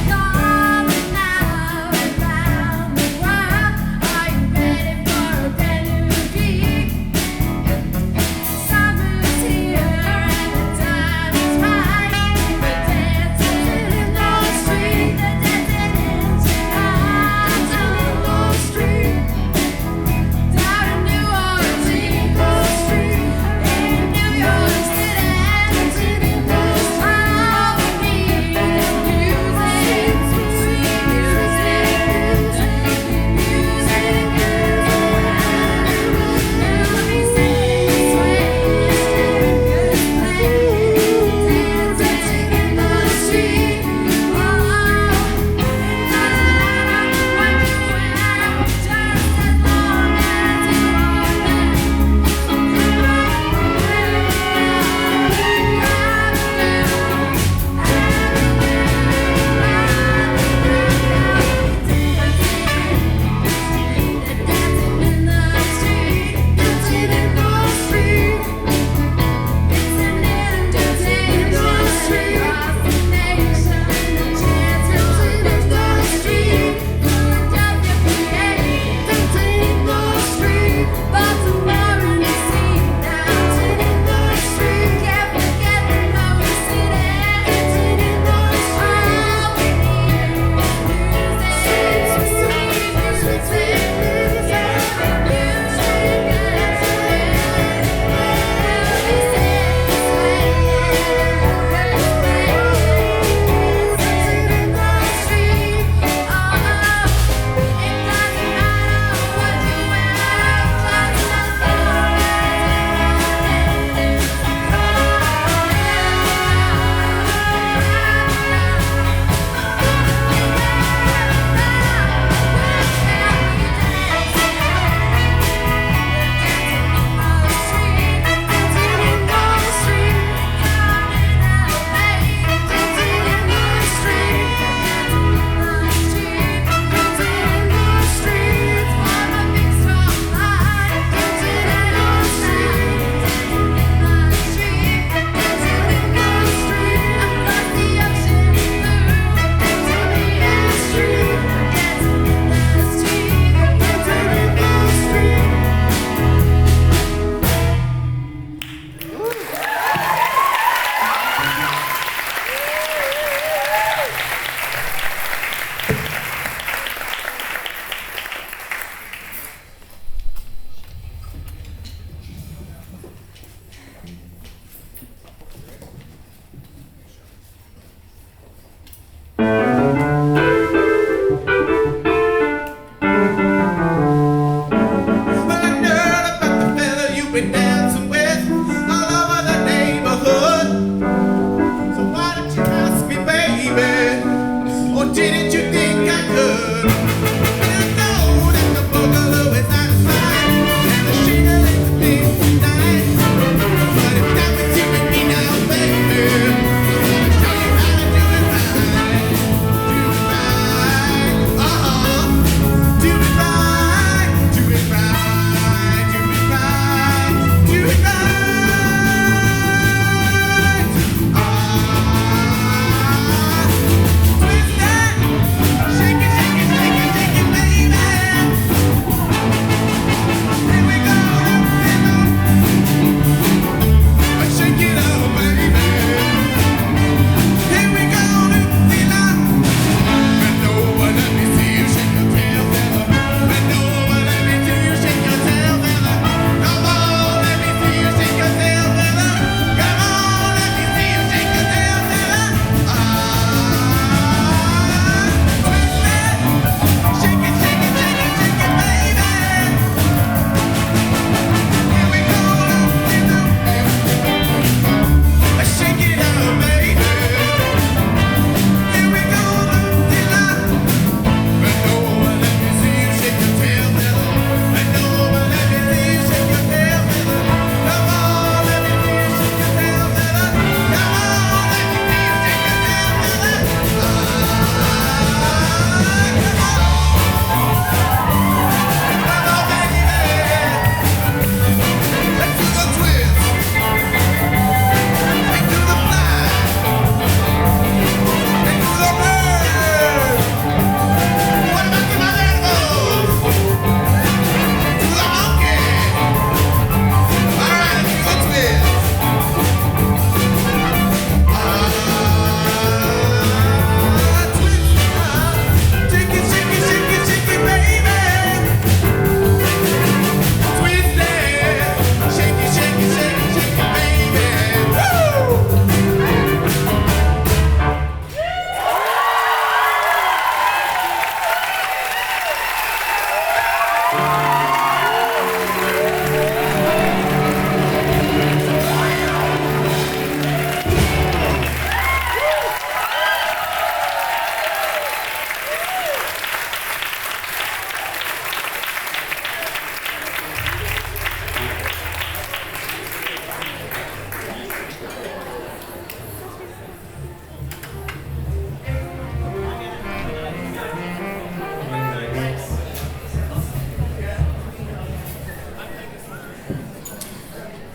Speaker 5: Going now around the world. Are you ready for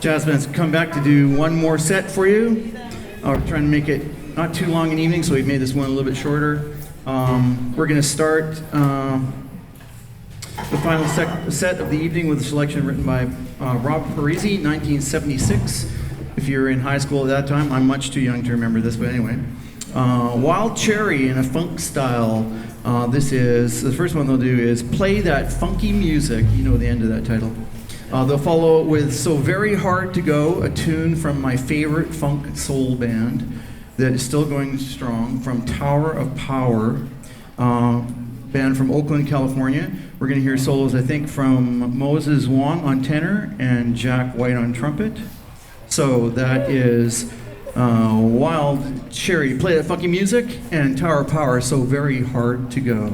Speaker 2: jazz band's come back to do one more set for you. We're trying to make it not too long an evening, so we've made this one a little bit shorter. We're going to start the final set of the evening with a selection written by Rob Parisi, 1976. If you were in high school at that time, I'm much too young to remember this, but anyway. Wild Cherry in a funk style. This is, the first one they'll do is Play That Funky Music. You know the end of that title. They'll follow with So Very Hard to Go, a tune from my favorite funk soul band that is still going strong, from Tower of Power, band from Oakland, California. We're going to hear solos, I think, from Moses Wong on tenor and Jack White on trumpet. So that is Wild Cherry, Play That Funky Music, and Tower of Power, So Very Hard to Go.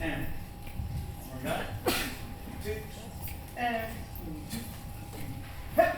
Speaker 7: and. One more, got it? 2, and 2, 3, hip.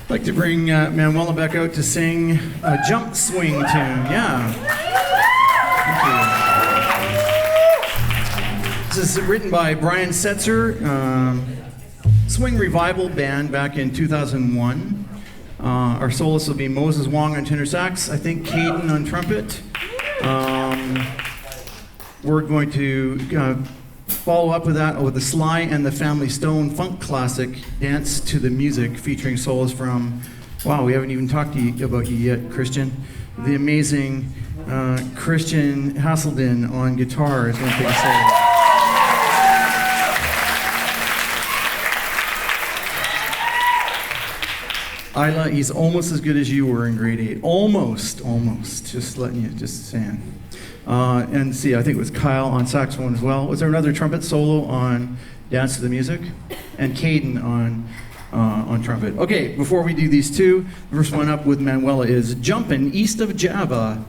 Speaker 2: I'd like to bring Manuela back out to sing a jump swing tune. Yeah. Thank you. This is written by Brian Setzer, Swing Revival Band back in 2001. Our soloist will be Moses Wong on tenor sax, I think Caden on trumpet. We're going to follow up with that with the Sly and the Family Stone funk classic, Dance to the Music, featuring solos from, wow, we haven't even talked about you yet, Christian. The amazing Christian Hasselden on guitar is going to take a solo. Isla, he's almost as good as you were in grade 8. Almost. Just letting you, just saying.
Speaker 3: And see, I think it was Kyle on saxophone as well. Was there another trumpet solo on Dance to the Music? And Caden on trumpet. Okay, before we do these two, the first one up with Manuela is Jumpin' East of Java.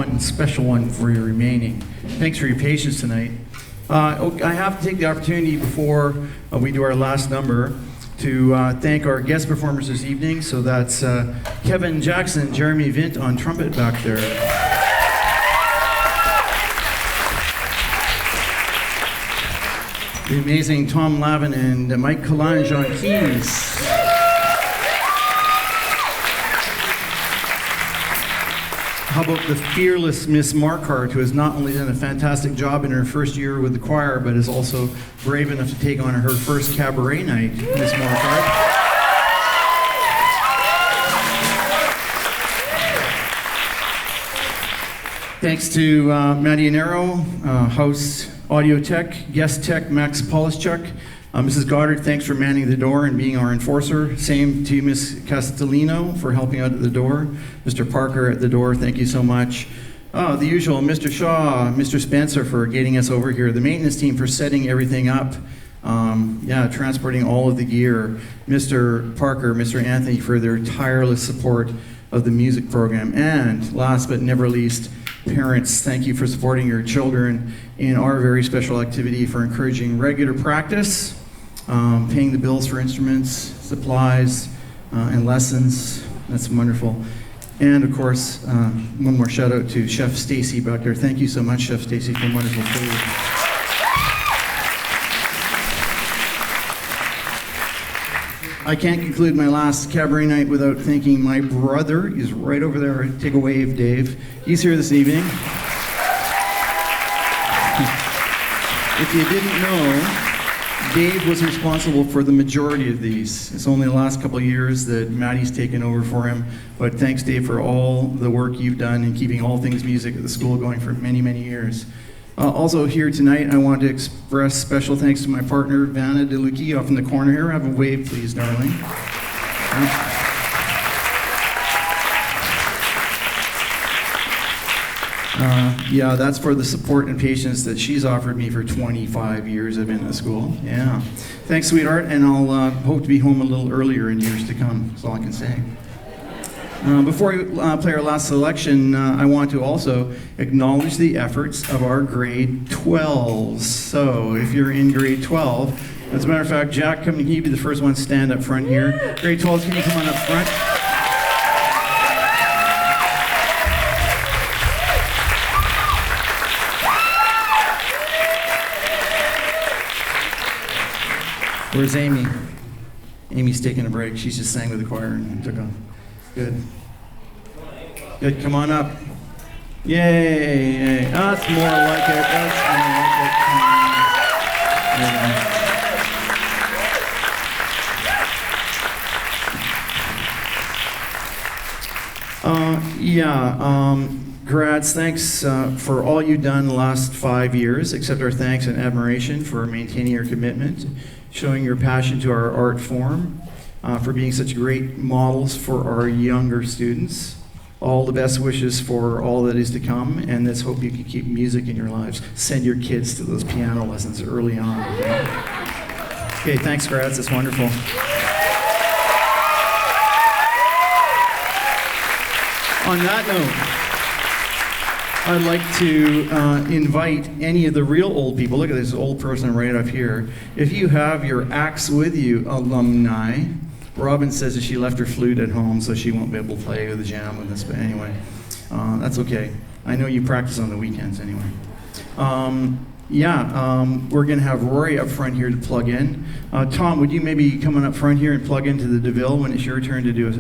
Speaker 2: one special one for your remaining. Thanks for your patience tonight. I have to take the opportunity before we do our last number to thank our guest performers this evening. So that's Kevin Jackson, Jeremy Vint on trumpet back there. The amazing Tom Lavin and Mike Collange on keys. How about the fearless Miss Markhart, who has not only done a fantastic job in her first year with the choir, but is also brave enough to take on her first Cabaret Night, Miss Markhart. Thanks to Matty Anero, house audio tech, guest tech Max Polischuk. Mrs. Goddard, thanks for manning the door and being our enforcer. Same to Miss Castellino for helping out at the door. Mr. Parker at the door, thank you so much. The usual, Mr. Shaw, Mr. Spencer for getting us over here. The maintenance team for setting everything up. Transporting all of the gear. Mr. Parker, Mr. Anthony for their tireless support of the music program. And last but never least, parents, thank you for supporting your children in our very special activity for encouraging regular practice, paying the bills for instruments, supplies, and lessons. That's wonderful. And of course, one more shout out to Chef Stacy back there. Thank you so much, Chef Stacy, for wonderful food. I can't conclude my last Cabaret Night without thanking my brother. He's right over there. Take a wave, Dave. He's here this evening. If you didn't know, Dave was responsible for the majority of these. It's only the last couple of years that Maddie's taken over for him. But thanks, Dave, for all the work you've done in keeping all things music at the school going for many, many years. Also here tonight, I want to express special thanks to my partner, Vanna DeLucchi, off in the corner here. Have a wave, please, darling. That's for the support and patience that she's offered me for 25 years I've been in the school. Yeah. Thanks, sweetheart, and I'll hope to be home a little earlier in years to come. That's all I can say. Before we play our last selection, I want to also acknowledge the efforts of our grade 12s. So if you're in grade 12, as a matter of fact, Jack, can you be the first one to stand up front here? Grade 12s, can you come on up front? Where's Amy? Amy's taking a break. She's just sang with the choir and took off. Good. Good, come on up. Yay! That's more like it. That's more like it. Grads, thanks for all you've done the last 5 years. Accept our thanks and admiration for maintaining your commitment, showing your passion to our art form, for being such great models for our younger students. All the best wishes for all that is to come, and let's hope you can keep music in your lives. Send your kids to those piano lessons early on. Okay, thanks, grads. That's wonderful. On that note, I'd like to invite any of the real old people. Look at this old person right up here. If you have your axe with you, alumni, Robin says that she left her flute at home, so she won't be able to play with the jam with us, but anyway, that's okay. I know you practice on the weekends anyway. We're going to have Rory up front here to plug in. Tom, would you maybe come on up front here and plug into the DeVille when it's your turn to do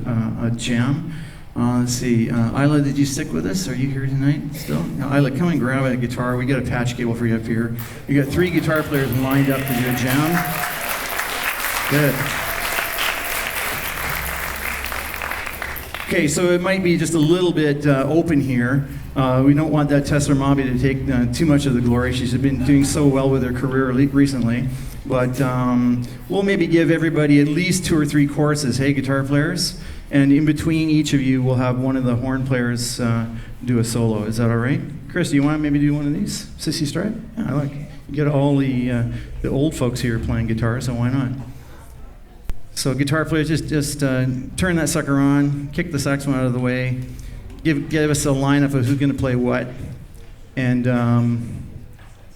Speaker 2: a jam? Let's see. Isla, did you stick with us? Are you here tonight still? No, Isla, come and grab a guitar. We got a patch cable for you up here. You got 3 guitar players lined up to do a jam. Good. Okay, so it might be just a little bit open here. We don't want that Tessera Mobby to take too much of the glory. She's been doing so well with her career recently. But we'll maybe give everybody at least 2 or 3 choruses, hey, guitar players? And in between each of you, we'll have one of the horn players do a solo. Is that all right? Chris, do you want to maybe do one of these? Sissy Stride? Yeah, I like it. You get all the old folks here playing guitar, so why not? So guitar players, just turn that sucker on, kick the saxophone out of the way, give us a lineup of who's going to play what. And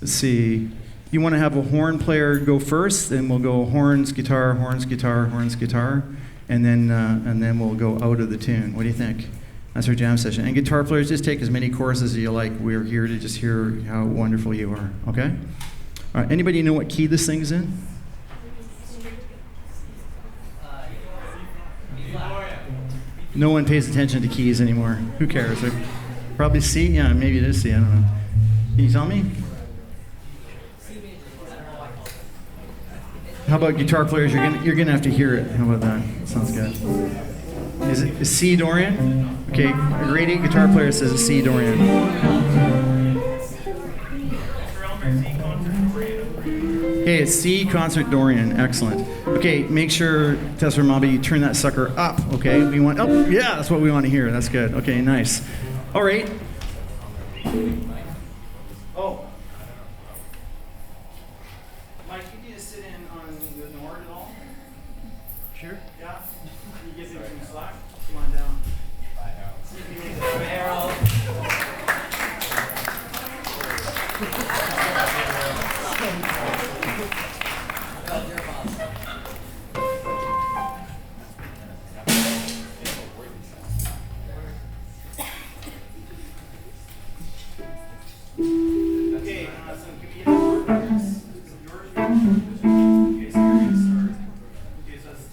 Speaker 2: let's see. You want to have a horn player go first, then we'll go horns, guitar, horns, guitar, horns, guitar, and then we'll go out of the tune. What do you think? That's our jam session. And guitar players, just take as many choruses as you like. We're here to just hear how wonderful you are. Okay? All right. Anybody know what key this thing's in? No one pays attention to keys anymore. Who cares? Probably C? Yeah, maybe it is C. I don't know. Can you tell me? How about guitar players? You're gonna have to hear it. How about that? Sounds good. Is C Dorian? Okay, grade 8 guitar player says it's C Dorian. Okay, it's C concert Dorian. Excellent. Okay, make sure, Tessa Mobby, you turn that sucker up. Okay, we want up. Yeah, that's what we want to hear. That's good. Okay, nice. All right. Oh. Mike, you need to sit in on the Nord at all? Sure. Yeah. Can you give me some slack? Come on down. See if you make it. Harold. Okay, some computer yours. Okay, so you're gonna start. Okay, so that's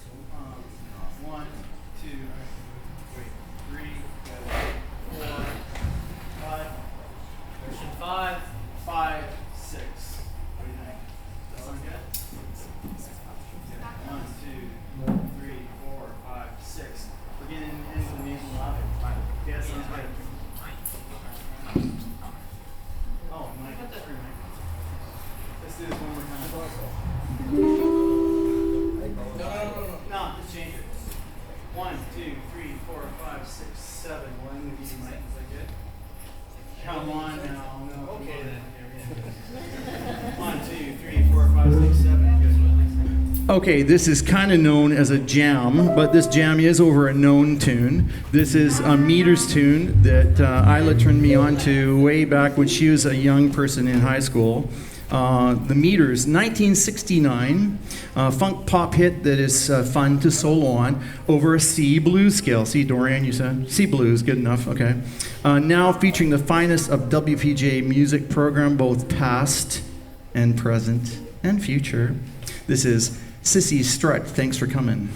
Speaker 2: 1, 2, 3, 4, 5. Version 5, 5, 6. What do you think? Does that sound good? 1, 2, 3, 4, 5, 6. We're getting into the main lobby. Yeah, sounds good. Oh, Mike, that's for Mike. Let's do this one more time. No, just change it. 1, 2, 3, 4, 5, 6, 7. One with you, Mike. Is that good? Come on now. No. Okay then. 1, 2, 3, 4, 5, 6, 7. Okay, this is kind of known as a jam, but this jam is over a known tune. This is a Meters tune that Isla turned me on to way back when she was a young person in high school. The Meters, 1969, funk pop hit that is fun to solo on over a C blues scale. C Dorian, you said? C blues, good enough, okay. Now featuring the finest of WPJ music program, both past and present and future. This is Sissy Strut. Thanks for coming.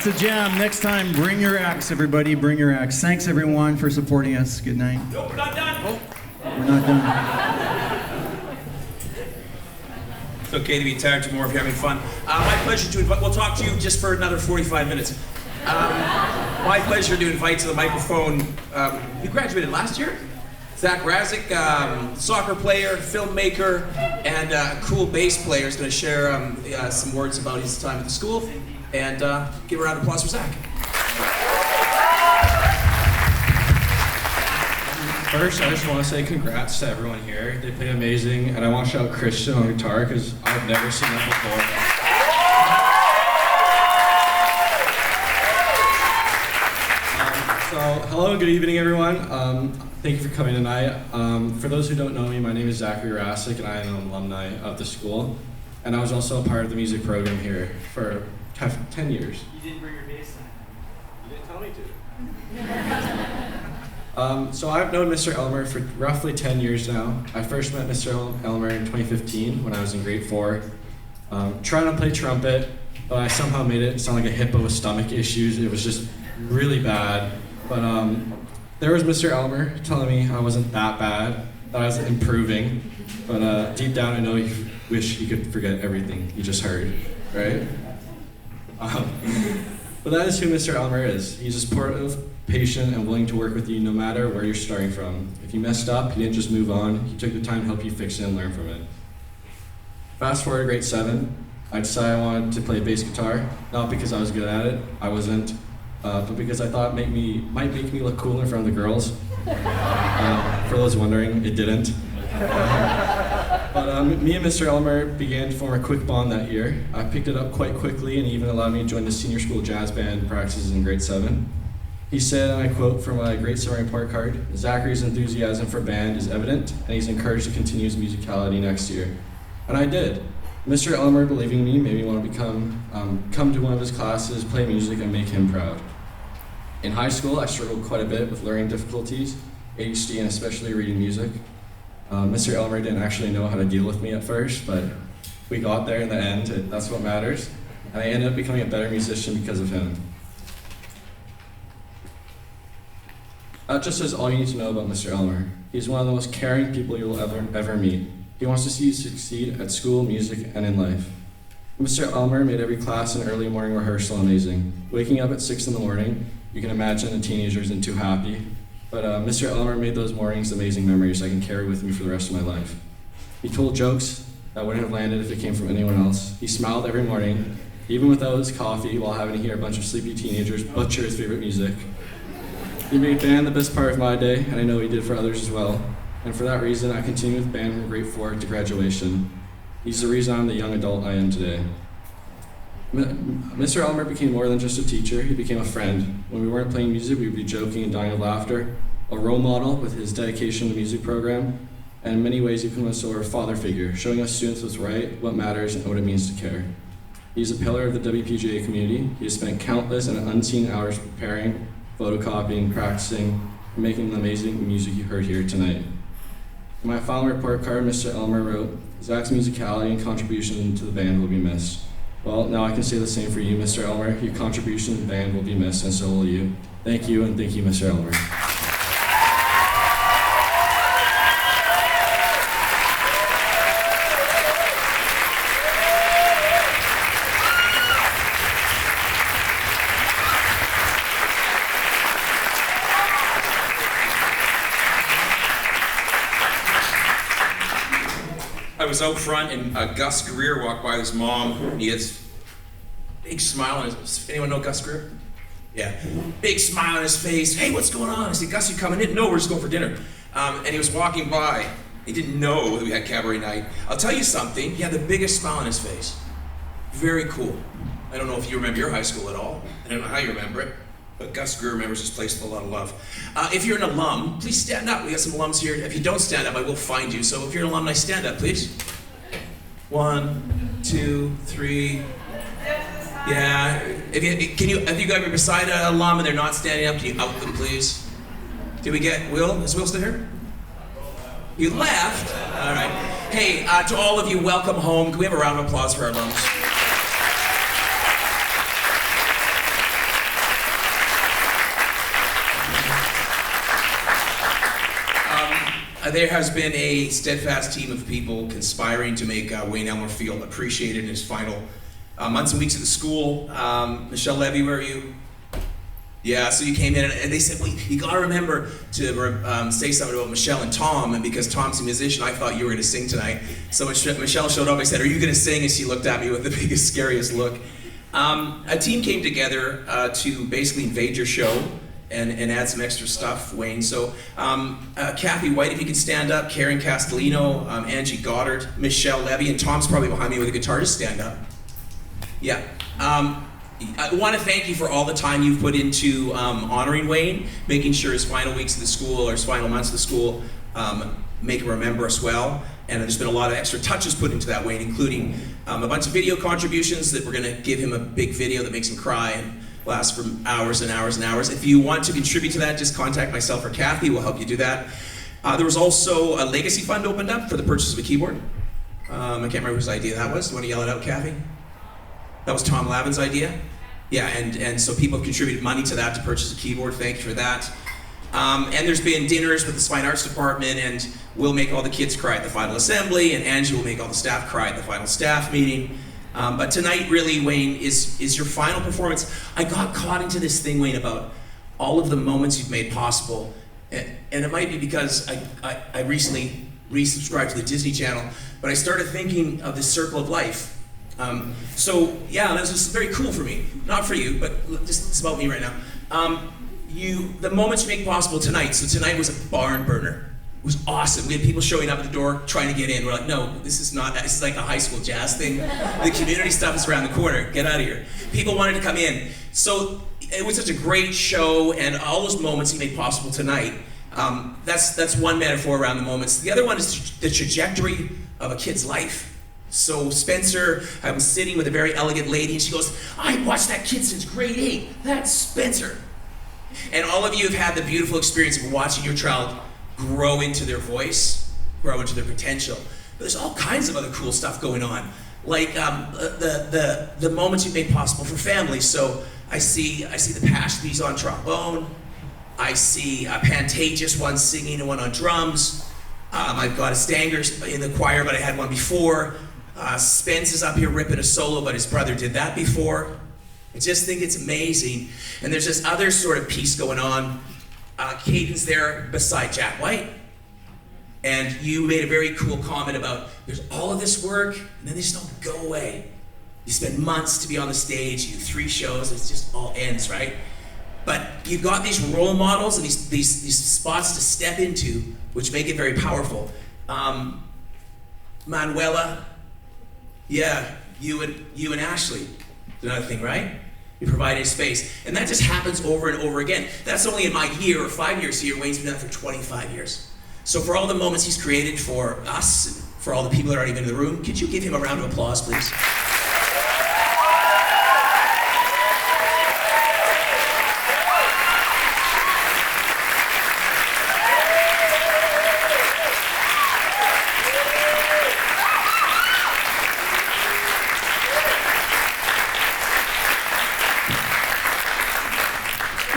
Speaker 2: That's a jam. Next time, bring your axe, everybody. Bring your axe. Thanks, everyone, for supporting us. Good night.
Speaker 7: No, we're not done. Oh.
Speaker 2: We're not done.
Speaker 7: It's okay to be tired tomorrow if you're having fun. My pleasure to invite, we'll talk to you just for another 45 minutes. My pleasure to invite to the microphone, you graduated last year? Zach Razik, soccer player, filmmaker, and a cool bass player is going to share some words about his time at the school. And give a round of applause for Zach.
Speaker 8: First, I just want to say congrats to everyone here. They played amazing, and I want to shout Christian on guitar because I've never seen that before. So, hello and good evening, everyone. Thank you for coming tonight. For those who don't know me, my name is Zachary Rassick, and I am an alumni of the school. And I was also a part of the music program here for 10 years.
Speaker 7: You didn't bring your bass line. You didn't tell me to.
Speaker 8: So I've known Mr. Elmer for roughly 10 years now. I first met Mr. Elmer in 2015 when I was in grade 4, trying to play trumpet, but I somehow made it sound like a hippo with stomach issues. It was just really bad. But there was Mr. Elmer telling me I wasn't that bad, that I was improving. But deep down I know he wish he could forget everything he just heard, right? But that is who Mr. Elmer is. He's supportive, patient, and willing to work with you no matter where you're starting from. If you messed up, he didn't just move on. He took the time to help you fix it and learn from it. Fast forward to grade 7, I decided I wanted to play bass guitar, not because I was good at it, I wasn't, but because I thought it might make me look cool in front of the girls. For those wondering, it didn't. But me and Mr. Elmer began to form a quick bond that year. I picked it up quite quickly and he even allowed me to join the senior school jazz band practices in grade 7. He said, and I quote from my grade 7 report card, "Zachary's enthusiasm for band is evident and he's encouraged to continue his musicality next year." And I did. Mr. Elmer, believing in me, made me want to come to one of his classes, play music, and make him proud. In high school, I struggled quite a bit with learning difficulties, ADHD, and especially reading music. Mr. Elmer didn't actually know how to deal with me at first, but we got there in the end. That's what matters. And I ended up becoming a better musician because of him. That just says all you need to know about Mr. Elmer. He's one of the most caring people you'll ever meet. He wants to see you succeed at school, music, and in life. Mr. Elmer made every class and early morning rehearsal amazing. Waking up at 6 in the morning, you can imagine the teenagers isn't too happy. But Mr. Elmer made those mornings amazing memories I can carry with me for the rest of my life. He told jokes that wouldn't have landed if it came from anyone else. He smiled every morning, even without his coffee, while having to hear a bunch of sleepy teenagers butcher his favorite music. He made band the best part of my day, and I know he did for others as well. And for that reason, I continued with band from grade 4 to graduation. He's the reason I'm the young adult I am today. Mr. Elmer became more than just a teacher, he became a friend. When we weren't playing music, we would be joking and dying of laughter. A role model with his dedication to the music program, and in many ways he became a sort of father figure, showing us students what's right, what matters, and what it means to care. He's a pillar of the WPGA community. He has spent countless and unseen hours preparing, photocopying, practicing, and making the amazing music you heard here tonight. In my final report card, Mr. Elmer wrote, "Zach's musicality and contribution to the band will be missed." Well, now I can say the same for you, Mr. Elmer. Your contribution to the band will be missed, and so will you. Thank you, and thank you, Mr. Elmer.
Speaker 7: I was out front and Gus Greer walked by with his mom. And he had this big smile on his. Anyone know Gus Greer? Yeah, big smile on his face. "Hey, what's going on?" I said, "Gus, you coming in?" "No, we're just going for dinner." And he was walking by. He didn't know that we had Cabaret Night. I'll tell you something. He had the biggest smile on his face. Very cool. I don't know if you remember your high school at all. I don't know how you remember it. But Gus Greer remembers this place with a lot of love. If you're an alum, please stand up. We got some alums here. If you don't stand up, I will find you. So if you're an alumni, stand up, please. 1, 2, 3. Yeah. If you got me beside an alum and they're not standing up, can you out them, please? Did we get Will? Is Will still here? You left? All right. Hey, to all of you, welcome home. Can we have a round of applause for our alums? there has been a steadfast team of people conspiring to make Wayne Elmer feel appreciated in his final months and weeks at the school. Michelle Levy, where are you? Yeah, so you came in and they said, well, you gotta remember to say something about Michelle and Tom, and because Tom's a musician, I thought you were gonna sing tonight. So when Michelle showed up, I said, are you gonna sing? And she looked at me with the biggest, scariest look. A team came together to basically invade your show and add some extra stuff, Wayne. So Kathy White, if you could stand up, Karen Castellino, Angie Goddard, Michelle Levy, and Tom's probably behind me with a guitar. Just stand up. Yeah. I want to thank you for all the time you've put into honoring Wayne, making sure his final weeks of the school or his final months of the school make him remember us well. And there's been a lot of extra touches put into that, Wayne, including a bunch of video contributions that we're going to give him a big video that makes him cry and lasts for hours and hours and hours. If you want to contribute to that, just contact myself or Kathy. We'll help you do that. There was also a legacy fund opened up for the purchase of a keyboard. I can't remember whose idea that was. You want to yell it out, Kathy? That was Tom Lavin's idea. Yeah, and so people have contributed money to that to purchase a keyboard. Thank you for that. And there's been dinners with the Fine Arts Department, and we'll make all the kids cry at the final assembly, and Angie will make all the staff cry at the final staff meeting. But tonight, really, Wayne, is your final performance. I got caught into this thing, Wayne, about all of the moments you've made possible. And it might be because I recently resubscribed to the Disney Channel, but I started thinking of this circle of life. So yeah, that's just very cool for me. Not for you, but just it's about me right now. The moments you make possible tonight. So tonight was a barn burner. It was awesome. We had people showing up at the door trying to get in. We're like, no, this is like a high school jazz thing. The community stuff is around the corner. Get out of here. People wanted to come in. So it was such a great show, and all those moments you made possible tonight. That's one metaphor around the moments. The other one is the trajectory of a kid's life. So Spencer, I was sitting with a very elegant lady, and she goes, I watched that kid since grade 8. That's Spencer. And all of you have had the beautiful experience of watching your child grow into their voice, grow into their potential. But there's all kinds of other cool stuff going on, like the moments you made possible for families. So I see the Pashbees on trombone. I see Pantages, one singing and one on drums. I've got a Stanger in the choir, but I had one before. Spence is up here ripping a solo, but his brother did that before. I just think it's amazing. And there's this other sort of piece going on. Caden's there beside Jack White. And you made a very cool comment about there's all of this work, and then they just don't go away. You spend months to be on the stage, you do 3 shows, it just all ends, right? But you've got these role models and these spots to step into, which make it very powerful. Manuela, yeah, you and Ashley, another thing, right? You provide a space, and that just happens over and over again. That's only in my year or 5 years here. Wayne's been doing that for 25 years. So for all the moments he's created for us, and for all the people that aren't even in the room, could you give him a round of applause, please?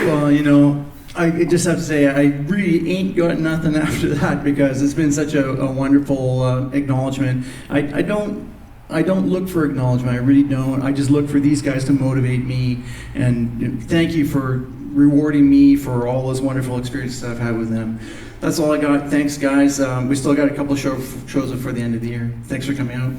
Speaker 2: Well, you know, I just have to say, I really ain't got nothing after that, because it's been such a wonderful acknowledgement. I don't look for acknowledgement. I really don't. I just look for these guys to motivate me. And thank you for rewarding me for all those wonderful experiences I've had with them. That's all I got. Thanks, guys. We still got a couple of shows before the end of the year. Thanks for coming out.